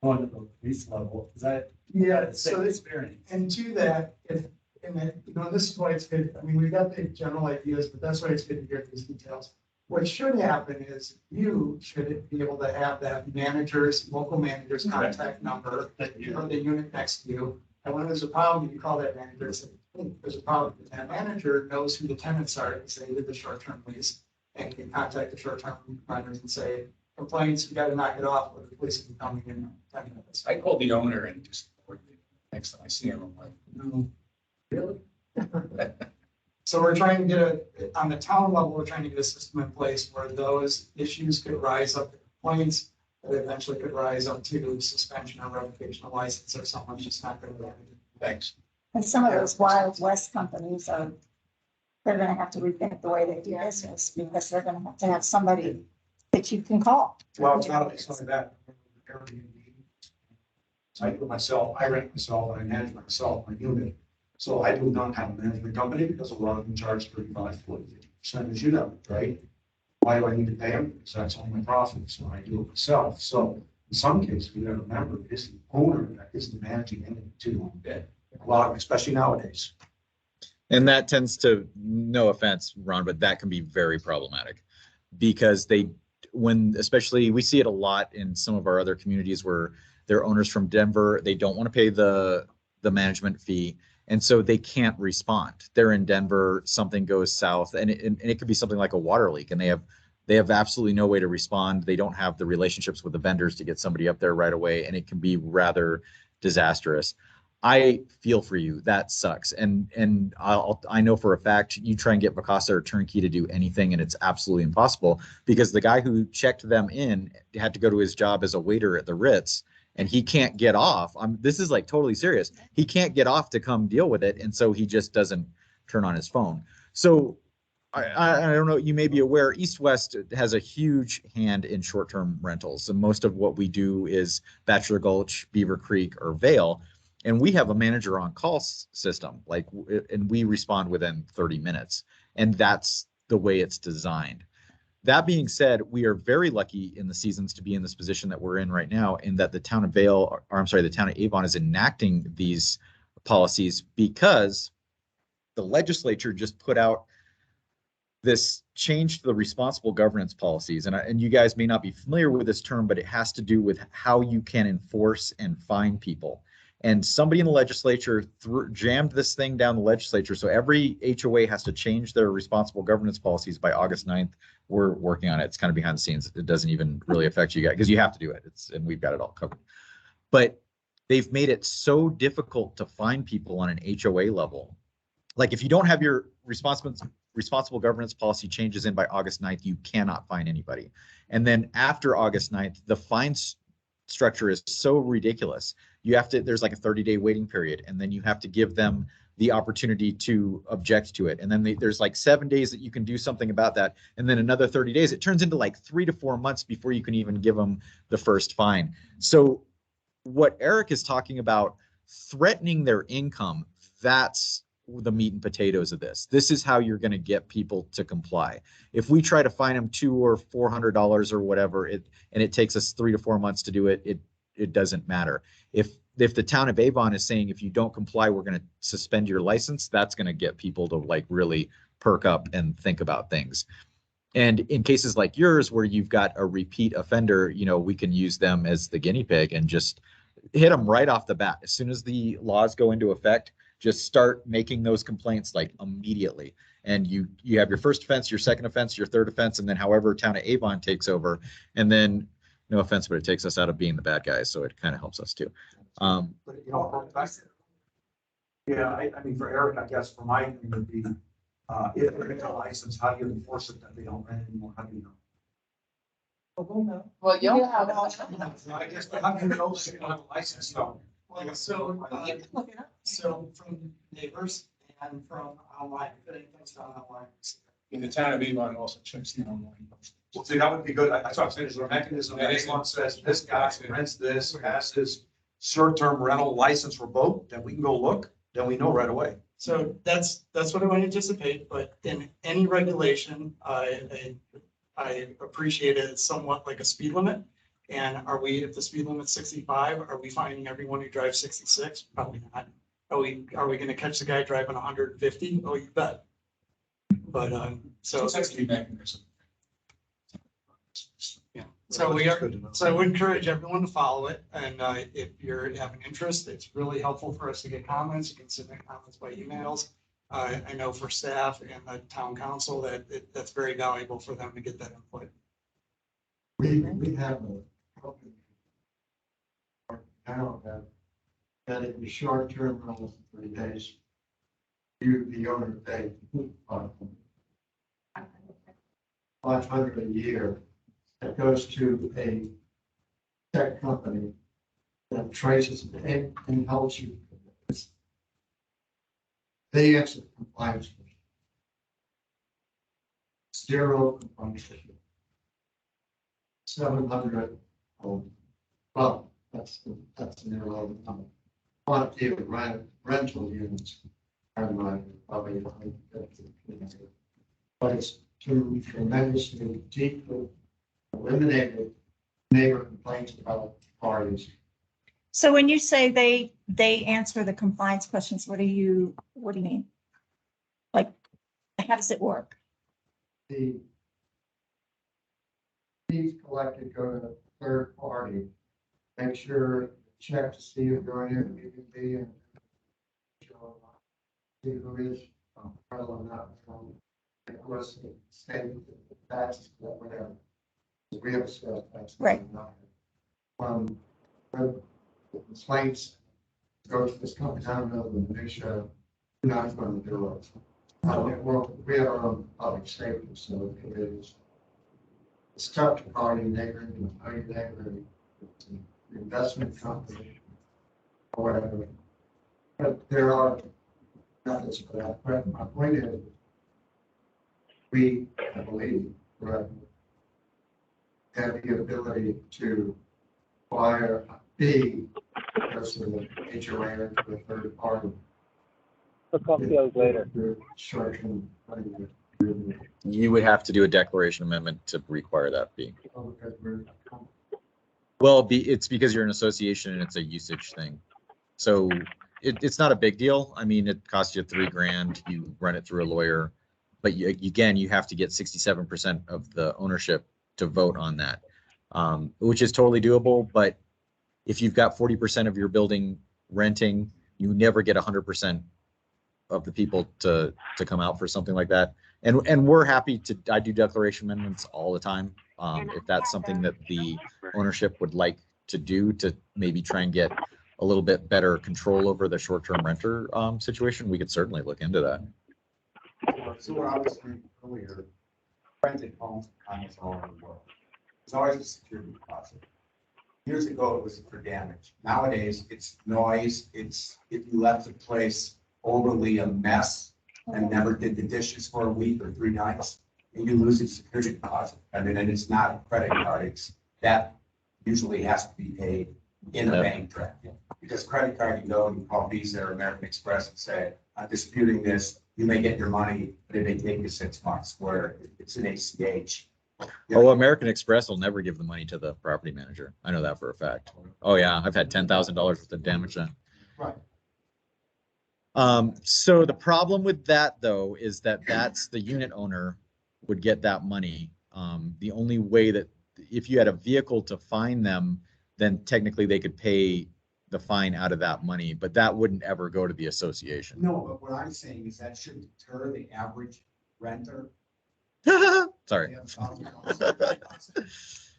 one of the police level. Is that? Yeah, so experience. And to that, this is why it's good. I mean, we've got the general ideas, but that's why it's good to hear these details. what should happen is you should be able to have that local manager's contact number from the unit next to you. And when there's a problem, you call that manager and say, hey, there's a problem. And that manager knows who the tenants are because they did the short-term lease. And you can contact the short-term renters and say, complaints, you gotta knock it off, or the police will be coming in 10 minutes. I called the owner and just, next time I see him, I'm like, no, really? So we're trying to get on the town level, we're trying to get a system in place where those issues could rise up to complaints, that eventually could rise up to suspension or revocation of license if someone's just not going to do it. Thanks. And some of those Wild West companies are, they're gonna have to rethink the way they do business because they're gonna have to have somebody that you can call. Well, it's not only that. Airbnb. So I do it myself, I rent myself, and I manage myself, my unit. So I do not have a management company because a lot of them charge 35, 40% as you know, right? Why do I need to pay them? Because that's all my profit, so I do it myself. So in some cases, we gotta remember, it's the owner that is the managing entity too. A lot, especially nowadays. And that tends to, no offense, Ron, but that can be very problematic because especially we see it a lot in some of our other communities where they're owners from Denver, they don't want to pay the management fee. And so they can't respond. They're in Denver, something goes south and it could be something like a water leak and they have absolutely no way to respond. They don't have the relationships with the vendors to get somebody up there right away. And it can be rather disastrous. I feel for you. That sucks. And I know for a fact you try and get Vacasa or Turnkey to do anything and it's absolutely impossible because the guy who checked them in had to go to his job as a waiter at the Ritz and he can't get off. This is like totally serious. He can't get off to come deal with it. And so he just doesn't turn on his phone. So I don't know, you may be aware, East West has a huge hand in short-term rentals. And most of what we do is Bachelor Gulch, Beaver Creek, or Vale. And we have a manager on call system, and we respond within 30 minutes. And that's the way it's designed. That being said, we are very lucky in the seasons to be in this position that we're in right now, in that the town of the town of Avon is enacting these policies because the legislature just put out this change to the responsible governance policies. And you guys may not be familiar with this term, but it has to do with how you can enforce and fine people. And somebody in the legislature jammed this thing down the legislature. So every HOA has to change their responsible governance policies by August 9th. We're working on it. It's kind of behind the scenes. It doesn't even really affect you guys because you have to do it. And we've got it all covered. But they've made it so difficult to find people on an HOA level. Like if you don't have your responsible governance policy changes in by August 9th, you cannot find anybody. And then after August 9th, the fines structure is so ridiculous. There's like a 30-day waiting period, and then you have to give them the opportunity to object to it. And then there's like 7 days that you can do something about that. And then another 30 days, it turns into like 3 to 4 months before you can even give them the first fine. So what Eric is talking about, threatening their income, that's the meat and potatoes of this. This is how you're going to get people to comply. If we try to fine them $200 or $400 or whatever, and it takes us 3 to 4 months to do it, it doesn't matter. If the town of Avon is saying, if you don't comply, we're going to suspend your license, that's going to get people to like really perk up and think about things. And in cases like yours, where you've got a repeat offender, we can use them as the guinea pig and just hit them right off the bat. As soon as the laws go into effect, just start making those complaints like immediately. And you have your first offense, your second offense, your third offense, and then however town of Avon takes over. And then, no offense, but it takes us out of being the bad guys. So it kind of helps us too. But, I mean, for Eric, I guess for my thing would be, if they're in a license, how do you enforce it that they don't rent anymore? How do you know? Well, you'll have. I guess, but how do you know if they don't have a license though? Well, so from neighbors and from online, if anything's done online. In the town of Avon also checks the online. Well, see, that would be good. That's what I'm saying, is there a mechanism that anyone says, this guy rents this, has his short-term rental license revoked, then we can go look, then we know right away. So that's what I would anticipate, but in any regulation, I appreciate it somewhat like a speed limit. And if the speed limit's 65, are we finding everyone who drives 66? Probably not. Are we going to catch the guy driving 150? Oh, you bet. But so that's the mechanism. So we are, so I would encourage everyone to follow it. And if you're have an interest, it's really helpful for us to get comments. You can submit comments by emails. I know for staff and the town council that that's very valuable for them to get that input. We have a company now that it be short-term rentals for 3 days. You, the owner, pay $500 a year that goes to a tech company that traces it and helps you. They answer compliance. Zero compliance. 700. Well, that's an irrelevant number. Quantity of rental units. Probably, but it's to tremendously deeply eliminated neighbor complaints about parties. So when you say they answer the compliance questions, what do you mean? Like, how does it work? The fees collected go to a third party, make sure, check to see if you're in Airbnb and see who is relevant, not from, of course, state taxes, whatever. We have a sales tax. Right. The complaints go to this company, I don't know the minutia, we're not going to do it. We have our own public safety, so it is. It's tough to call your neighbor, the investment company, or whatever. But there are methods for that. But my point is, we, I believe, have the ability to acquire a fee versus an HOA to a third party. A couple goes later. Short-term. You would have to do a declaration amendment to require that fee. Well, it's because you're an association and it's a usage thing. So it's not a big deal. I mean, it costs you $3,000. You run it through a lawyer, but again, you have to get 67% of the ownership to vote on that, which is totally doable. But if you've got 40% of your building renting, you never get 100% of the people to come out for something like that. And we're happy to, I do declaration amendments all the time. If that's something that the ownership would like to do to maybe try and get a little bit better control over the short-term renter situation, we could certainly look into that. So what I was saying earlier, rented homes kind of all over the world. It's always a security deposit. Years ago, it was for damage. Nowadays, it's noise. It's if you left the place overly a mess and never did the dishes for a week or 3 nights, and you lose your security deposit. I mean, and it's not a credit card. It's that usually has to be paid in a bank transaction. Because credit card, you go and you call Visa or American Express and say, I'm disputing this. You may get your money, but it may take you 6 months. Where it's an ACH. Oh, American Express will never give the money to the property manager. I know that for a fact. Oh yeah, I've had $10,000 worth of damage done. Right. So the problem with that though is that that's the unit owner would get that money. The only way that if you had a vehicle to fine them, then technically they could pay the fine out of that money, but that wouldn't ever go to the association. No, but what I'm saying is that shouldn't deter the average renter. Sorry. I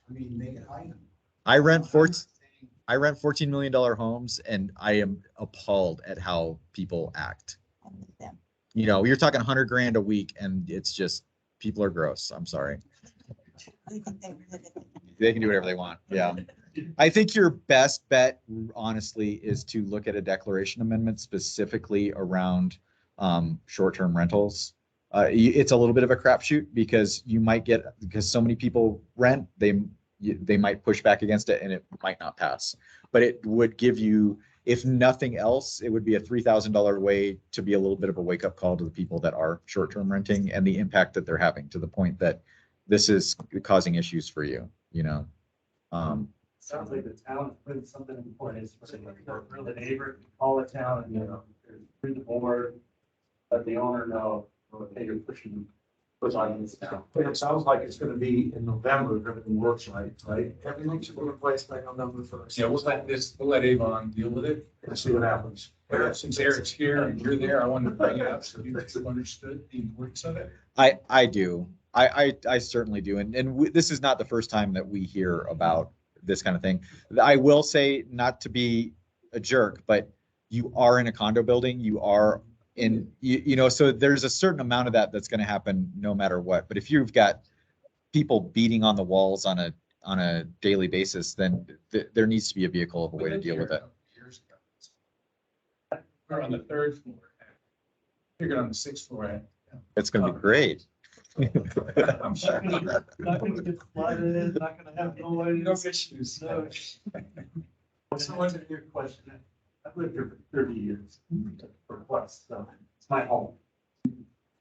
mean, make it high. I rent $14 million homes and I am appalled at how people act. You know, you're talking $100,000 a week and it's just, people are gross. I'm sorry. They can do whatever they want. Yeah. I think your best bet, honestly, is to look at a declaration amendment specifically around short-term rentals. It's a little bit of a crapshoot because you might get, because so many people rent, they might push back against it and it might not pass. But it would give you, if nothing else, it would be a $3,000 way to be a little bit of a wake-up call to the people that are short-term renting and the impact that they're having, to the point that this is causing issues for you, you know. Sounds like the town is putting something in place for the neighbor, call the town and, through the board, let the owner know, hey, you're pushing was on this now. But it sounds like it's gonna be in November, if everything works right? Everything should be in place by November 1st. Yeah, we'll let Avon deal with it. And see what happens. Since Eric's here and you're there, I wanted to bring it up so you understood the importance of it. I do. I certainly do. And this is not the first time that we hear about this kind of thing. I will say, not to be a jerk, but you are in a condo building, you are in, you know, so there's a certain amount of that that's going to happen no matter what. But if you've got people beating on the walls on a daily basis, then there needs to be a vehicle of a way to deal with it. We're on the 3rd floor. Figured on the 6th floor. It's going to be great. I'm sure. Not gonna get flooded, not gonna have no issues. No. So what's your question? I've lived here for 30 years for plus, so it's my home.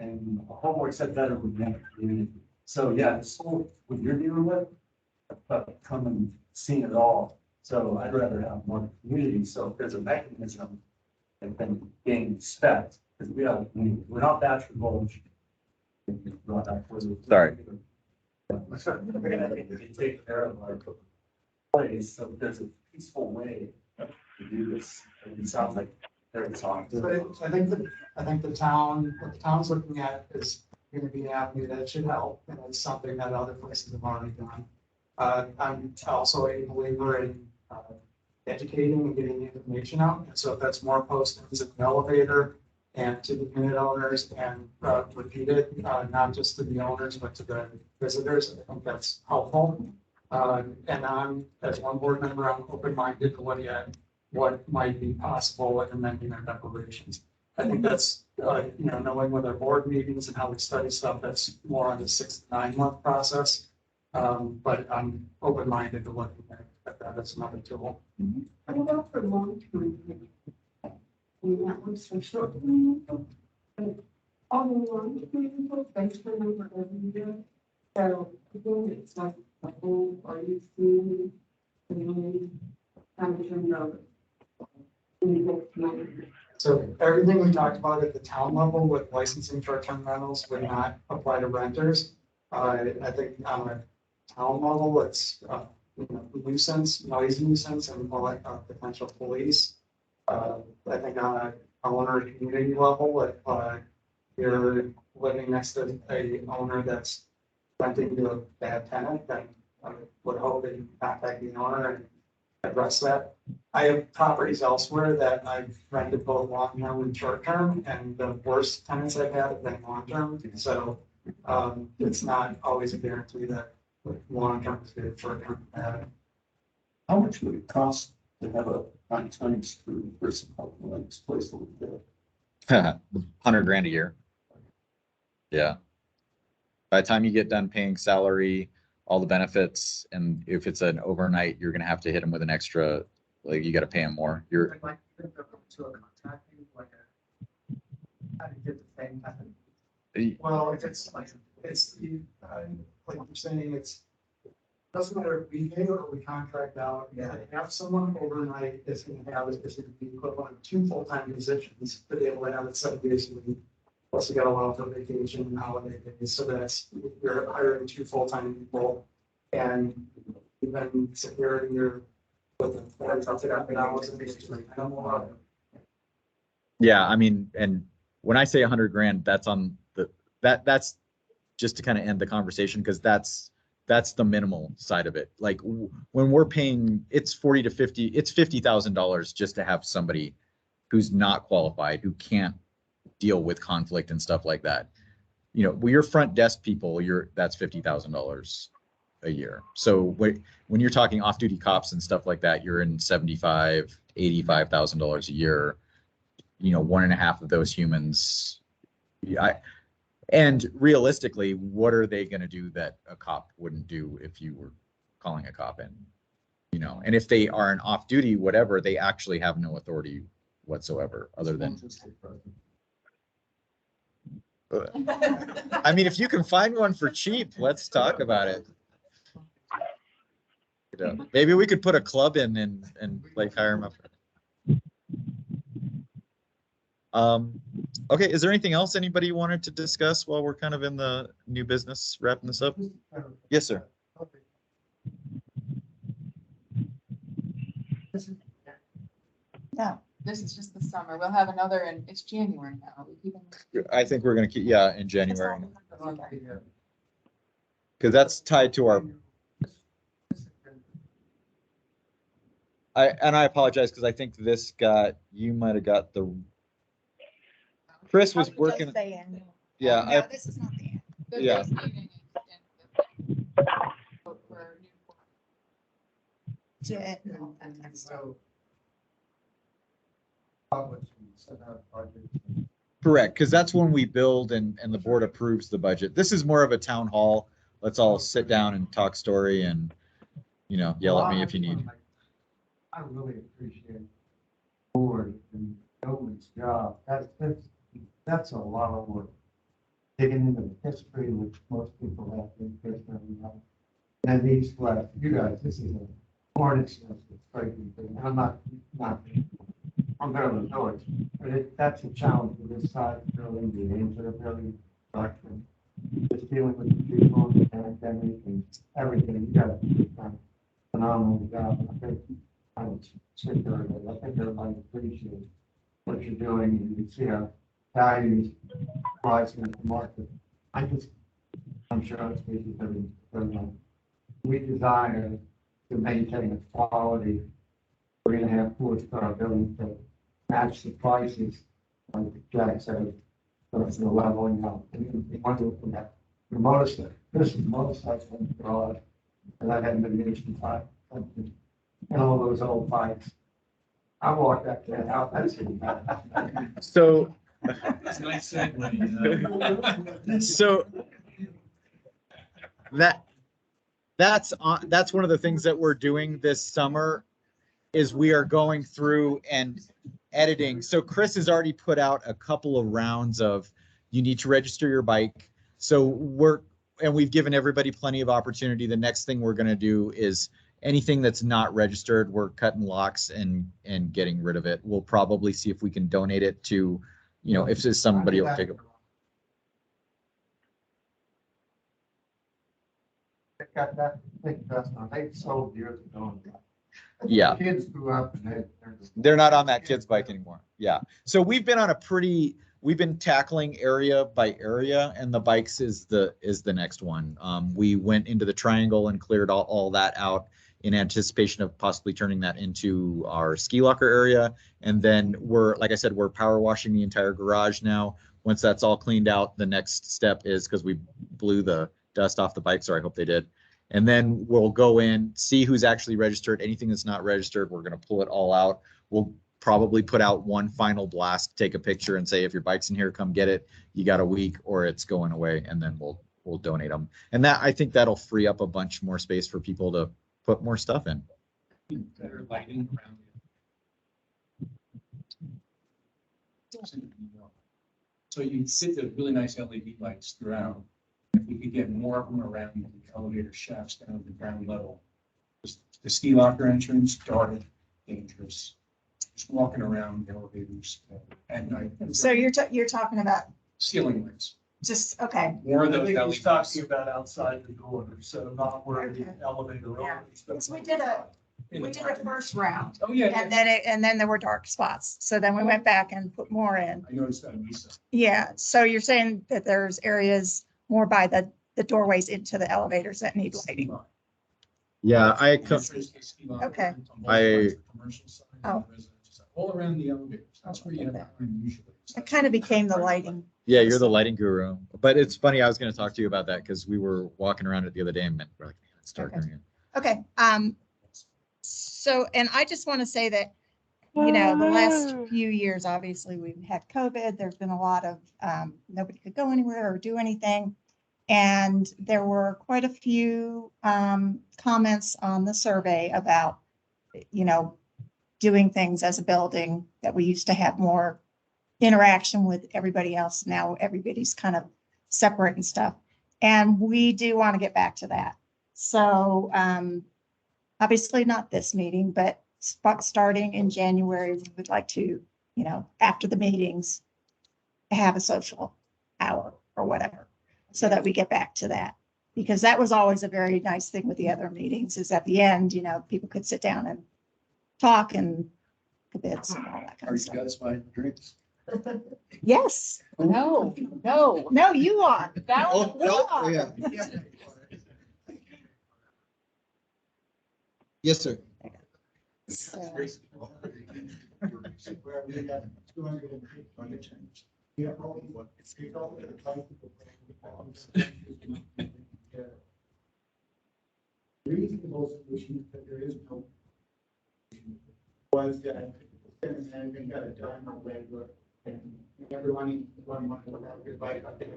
And a home works out better with the community. So yeah, this whole, what you're dealing with, I've come and seen it all. So I'd rather have more community. So if there's a mechanism that can gain respect, because we have, we're not Bachelor Bulge. Sorry. We're gonna need to take care of our place, so there's a peaceful way to do this. It sounds like they're talking. So I think the town, what the town's looking at is gonna be an avenue that should help, and it's something that other places have already done. I'm also a believer in educating and getting the information out, and so if that's more postings in the elevator and to the unit owners and repeated, not just to the owners, but to the visitors, I think that's helpful. And I'm, as one board member, I'm open-minded to what might be possible in amending our declarations. I think that's, knowing with our board meetings and how we study stuff, that's more on the 6 to 9 month process. But I'm open-minded to looking at that as another tool. What about for long-term? That was for short. All the long-term, basically, over every year. So, again, it's like a whole, are you seeing, kind of turn over? So everything we talked about at the town level with licensing short-term rentals would not apply to renters. I think on a town level, it's, nuisance, noise nuisance, and like potential police. I think on a owner community level, if you're living next to a owner that's renting to a bad tenant, then I would hope that you contact the owner and address that. I have properties elsewhere that I've rented both long-term and short-term, and the worst tenants I've had have been long-term. So it's not always a guarantee that long-term is good, short-term is bad. How much would it cost to have a times through person like this place that we did? $100,000 a year. Yeah. By the time you get done paying salary, all the benefits, and if it's an overnight, you're gonna have to hit them with an extra, like you gotta pay them more. You're Like to a contracting, like how to get the same kind of. Well, it's like you're saying, it's doesn't matter if we pay or we contract out. Yeah, have someone overnight is going to have is going to be equivalent of 2 full-time positions to be able to have it 7 days a week. Plus, you got to allow for vacation and holiday days, so that's you're hiring 2 full-time people, and even securing your with yeah, I mean, and when I say $100,000, that's on that's just to kind of end the conversation, because that's the minimal side of it. Like when we're paying, it's $50,000 just to have somebody who's not qualified, who can't deal with conflict and stuff like that. Your front desk people, that's $50,000 a year. So when you're talking off-duty cops and stuff like that, you're in $75,000, $85,000 a year. 1.5 of those humans. And realistically, what are they going to do that a cop wouldn't do if you were calling a cop in? And if they are an off-duty, whatever, they actually have no authority whatsoever other than. I mean, if you can find one for cheap, let's talk about it. Maybe we could put a club in and like hire them up. Okay, is there anything else anybody wanted to discuss while we're kind of in the new business, wrapping this up? Yes, sir. No, this is just the summer. We'll have another, and it's January now. We keep I think we're gonna keep, yeah, in January. Because that's tied to our. I apologize, because I think this got, you might have got the. Chris was working. Yeah, No, this is not the end. The Yeah. first meeting for Yeah. So. Correct, because that's when we build and the board approves the budget. This is more of a town hall. Let's all sit down and talk story and, you know, yell at me if you need. I really appreciate board and Nolan's job. That's a lot of work. Digging into the history, which most people have interest in. And these, like, you guys, this is a hornet's nest. It's frightening. I'm not, I'm barely know it, but that's a challenge for this side of the building, the age of the building, production. Just dealing with the people, the pandemic and everything. You got a phenomenal job. I think I would sit there, I think everybody appreciates what you're doing. And you see our values rising in the market. I'm sure I'm speaking for everyone. We desire to maintain a quality 3.5, 4-star building to match the prices, like Jack said, so it's the leveling out. And you wonder from that, the motorcycle, this is motorcycle in the garage, and I hadn't been used in time. And all those old bikes. I walked that kid out, that's it. So. That's a nice segue. So. That's one of the things that we're doing this summer is we are going through and editing. So Chris has already put out a couple of rounds of you need to register your bike. So we've given everybody plenty of opportunity. The next thing we're going to do is anything that's not registered, we're cutting locks and getting rid of it. We'll probably see if we can donate it to, you know, if somebody will take it. Got that big investment. They sold years ago. Yeah. Kids grew up and they're not on that kid's bike anymore. Yeah. So we've been tackling area by area, and the bikes is the next one. We went into the triangle and cleared all that out in anticipation of possibly turning that into our ski locker area. And then like I said, we're power washing the entire garage now. Once that's all cleaned out, the next step is, because we blew the dust off the bikes, or I hope they did. And then we'll go in, see who's actually registered. Anything that's not registered, we're going to pull it all out. We'll probably put out one final blast, take a picture and say, if your bike's in here, come get it. You got a week or it's going away, and then we'll donate them. And I think that'll free up a bunch more space for people to put more stuff in. Better lighting around it. So you sit the really nice LED lights throughout. If we could get more of them around the elevator shafts down at the ground level. The ski locker entrance, dark, dangerous. Just walking around the elevators at night. So you're talking about Ceiling lights. just, okay. More of I those think he's LEDs. talking about outside the door, so not where the elevator Yeah. opens. Because we did a first round. Oh, yeah. And then there were dark spots. So then we went back and put more in. I noticed that on Lisa. Yeah, so you're saying that there's areas more by the doorways into the elevators that need lighting. Yeah, Okay. Commercial side, Oh. residential side, all around the elevators. That's where you have time usually. It kind of became the lighting. Yeah, you're the lighting guru. But it's funny, I was going to talk to you about that because we were walking around it the other day and we're like, man, it's dark in here. Okay, so, and I just want to say that, you know, the last few years, obviously, we've had COVID. There's been a lot of, nobody could go anywhere or do anything. And there were quite a few comments on the survey about, you know, doing things as a building that we used to have more interaction with everybody else. Now everybody's kind of separate and stuff. And we do want to get back to that. So obviously not this meeting, but starting in January, we would like to, you know, after the meetings, have a social hour or whatever, so that we get back to that. Because that was always a very nice thing with the other meetings, is at the end, you know, people could sit down and talk and bits and all that kind Are of you stuff. satisfied with drinks? Yes. No. No, you are. That was. Oh, yeah. Yes, sir. So, Where we got 250. Yeah, all what it's all the bicycle. Reasonable solution, but there is no. Was that since anything got it done on labor and everyone wanted to have their bike up there,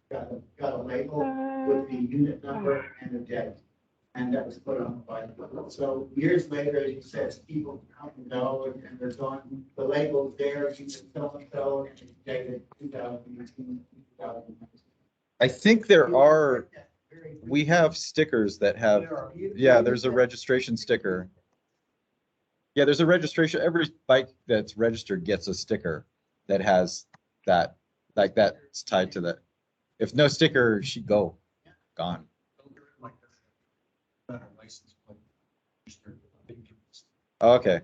they got a label with the unit number and the date. And that was put on the bike. So years later, as you said, people come and go, and there's on the labels there, you can so and so, and it's dated 2018, 2019. I think we have stickers that have, yeah, there's a registration sticker. Yeah, there's a registration, every bike that's registered gets a sticker that has that, like that's tied to that. If no sticker, she'd go, gone. Oh, okay.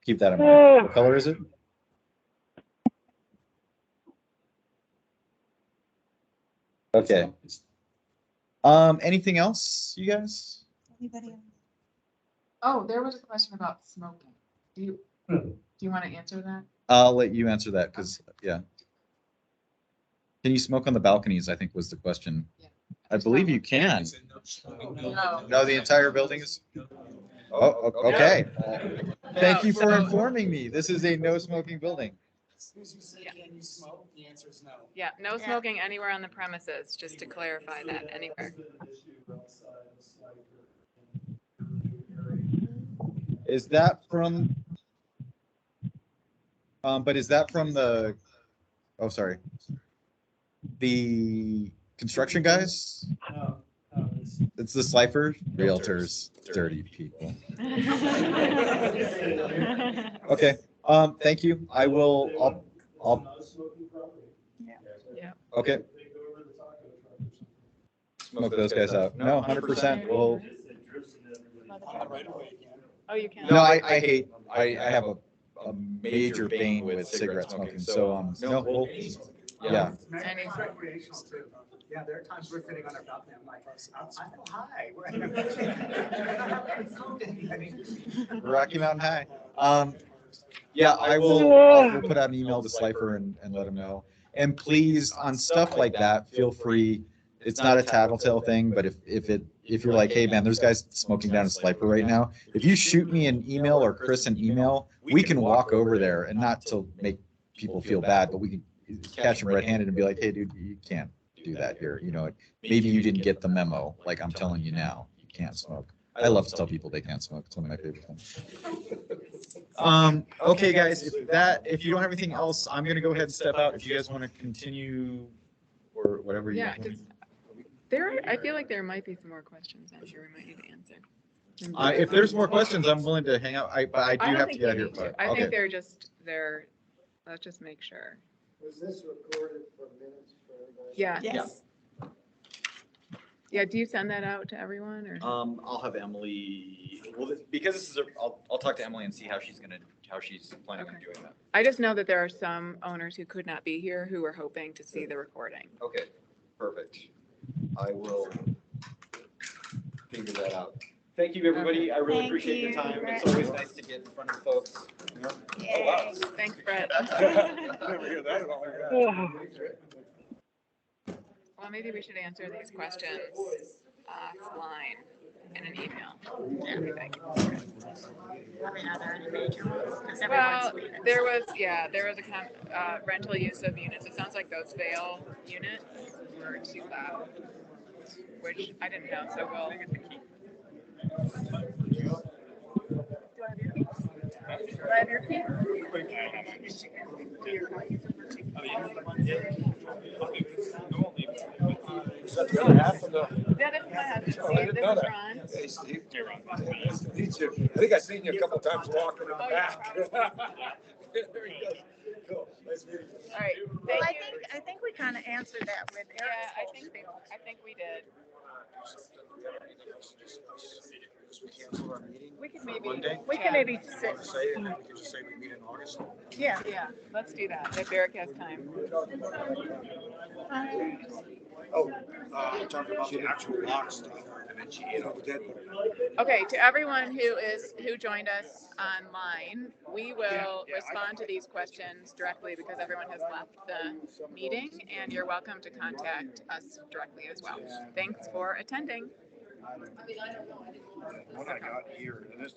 Keep that in mind. What color is it? Okay. Anything else, you guys? anybody? Oh, there was a question about smoking. Do you want to answer that? I'll let you answer that because, yeah. Can you smoke on the balconies, I think was the question. I believe you can. No, the entire building is? Oh, okay. Thank you for informing me. This is a no smoking building. Can you smoke? The answer is no. Yeah, no smoking anywhere on the premises, just to clarify that, anywhere. Is that from? But is that from the, oh, sorry. The construction guys? It's the Slifer Realtors, dirty people. Okay, thank you. I'll, Yeah. okay. Smoke those guys out. No, 100%. Well, Oh, you can. no, I have a major bane with cigarette smoking, so, no, well, yeah. Recreational too. Yeah, there are times we're sitting on our balcony, I'm like, I feel high. Rocky Mountain High. Yeah, I'll put out an email to Slifer and let him know. And please, on stuff like that, feel free. It's not a tattletale thing, but if you're like, hey man, there's guys smoking down in Slifer right now. If you shoot me an email or Chris an email, we can walk over there and not to make people feel bad, but we can catch them red-handed and be like, hey dude, you can't do that here. You know, maybe you didn't get the memo. Like I'm telling you now, you can't smoke. I love to tell people they can't smoke. It's one of my favorite things. Okay, guys, if you don't have anything else, I'm gonna go ahead and step out. If you guys want to continue or whatever. Yeah, I feel like there might be some more questions I'm sure we might need to answer. If there's more questions, I'm willing to hang out. But I do have to get out of here. I think let's just make sure. Was this recorded for minutes for everybody? Yeah. Yes. Yeah, do you send that out to everyone or? I'll have Emily, well, because this is I'll talk to Emily and see how she's planning on doing that. I just know that there are some owners who could not be here who were hoping to see the recording. Okay, perfect. I will figure that out. Thank you, everybody. I really appreciate your time. It's always nice to get in front of folks. You know? Oh, wow. Thanks, Brett. Well, maybe we should answer these questions offline in an email. Well, there was a rental use of units. It sounds like those fail units were too loud, which I didn't know, so we'll. Is that the other half of the? Yeah, this is my husband. Steve. This is Ron. Hey, Steve. Hey, Ron. Nice to meet you. I think I've seen you a couple times walking in the back. Very good. Cool. All right. Well, Thank I you. think we kind of answered that with Yeah, Eric's. I think we did. We could maybe. We can maybe sit. Say, and then we can just say we meet in August. Yeah, let's do that, if Eric has time. Oh, talking about the actual lock stuff. And then she ate all the dead. Okay, to everyone who joined us online, we will respond to these questions directly because everyone has left the meeting, and you're welcome to contact us directly as well. Thanks for attending. What I got here, and this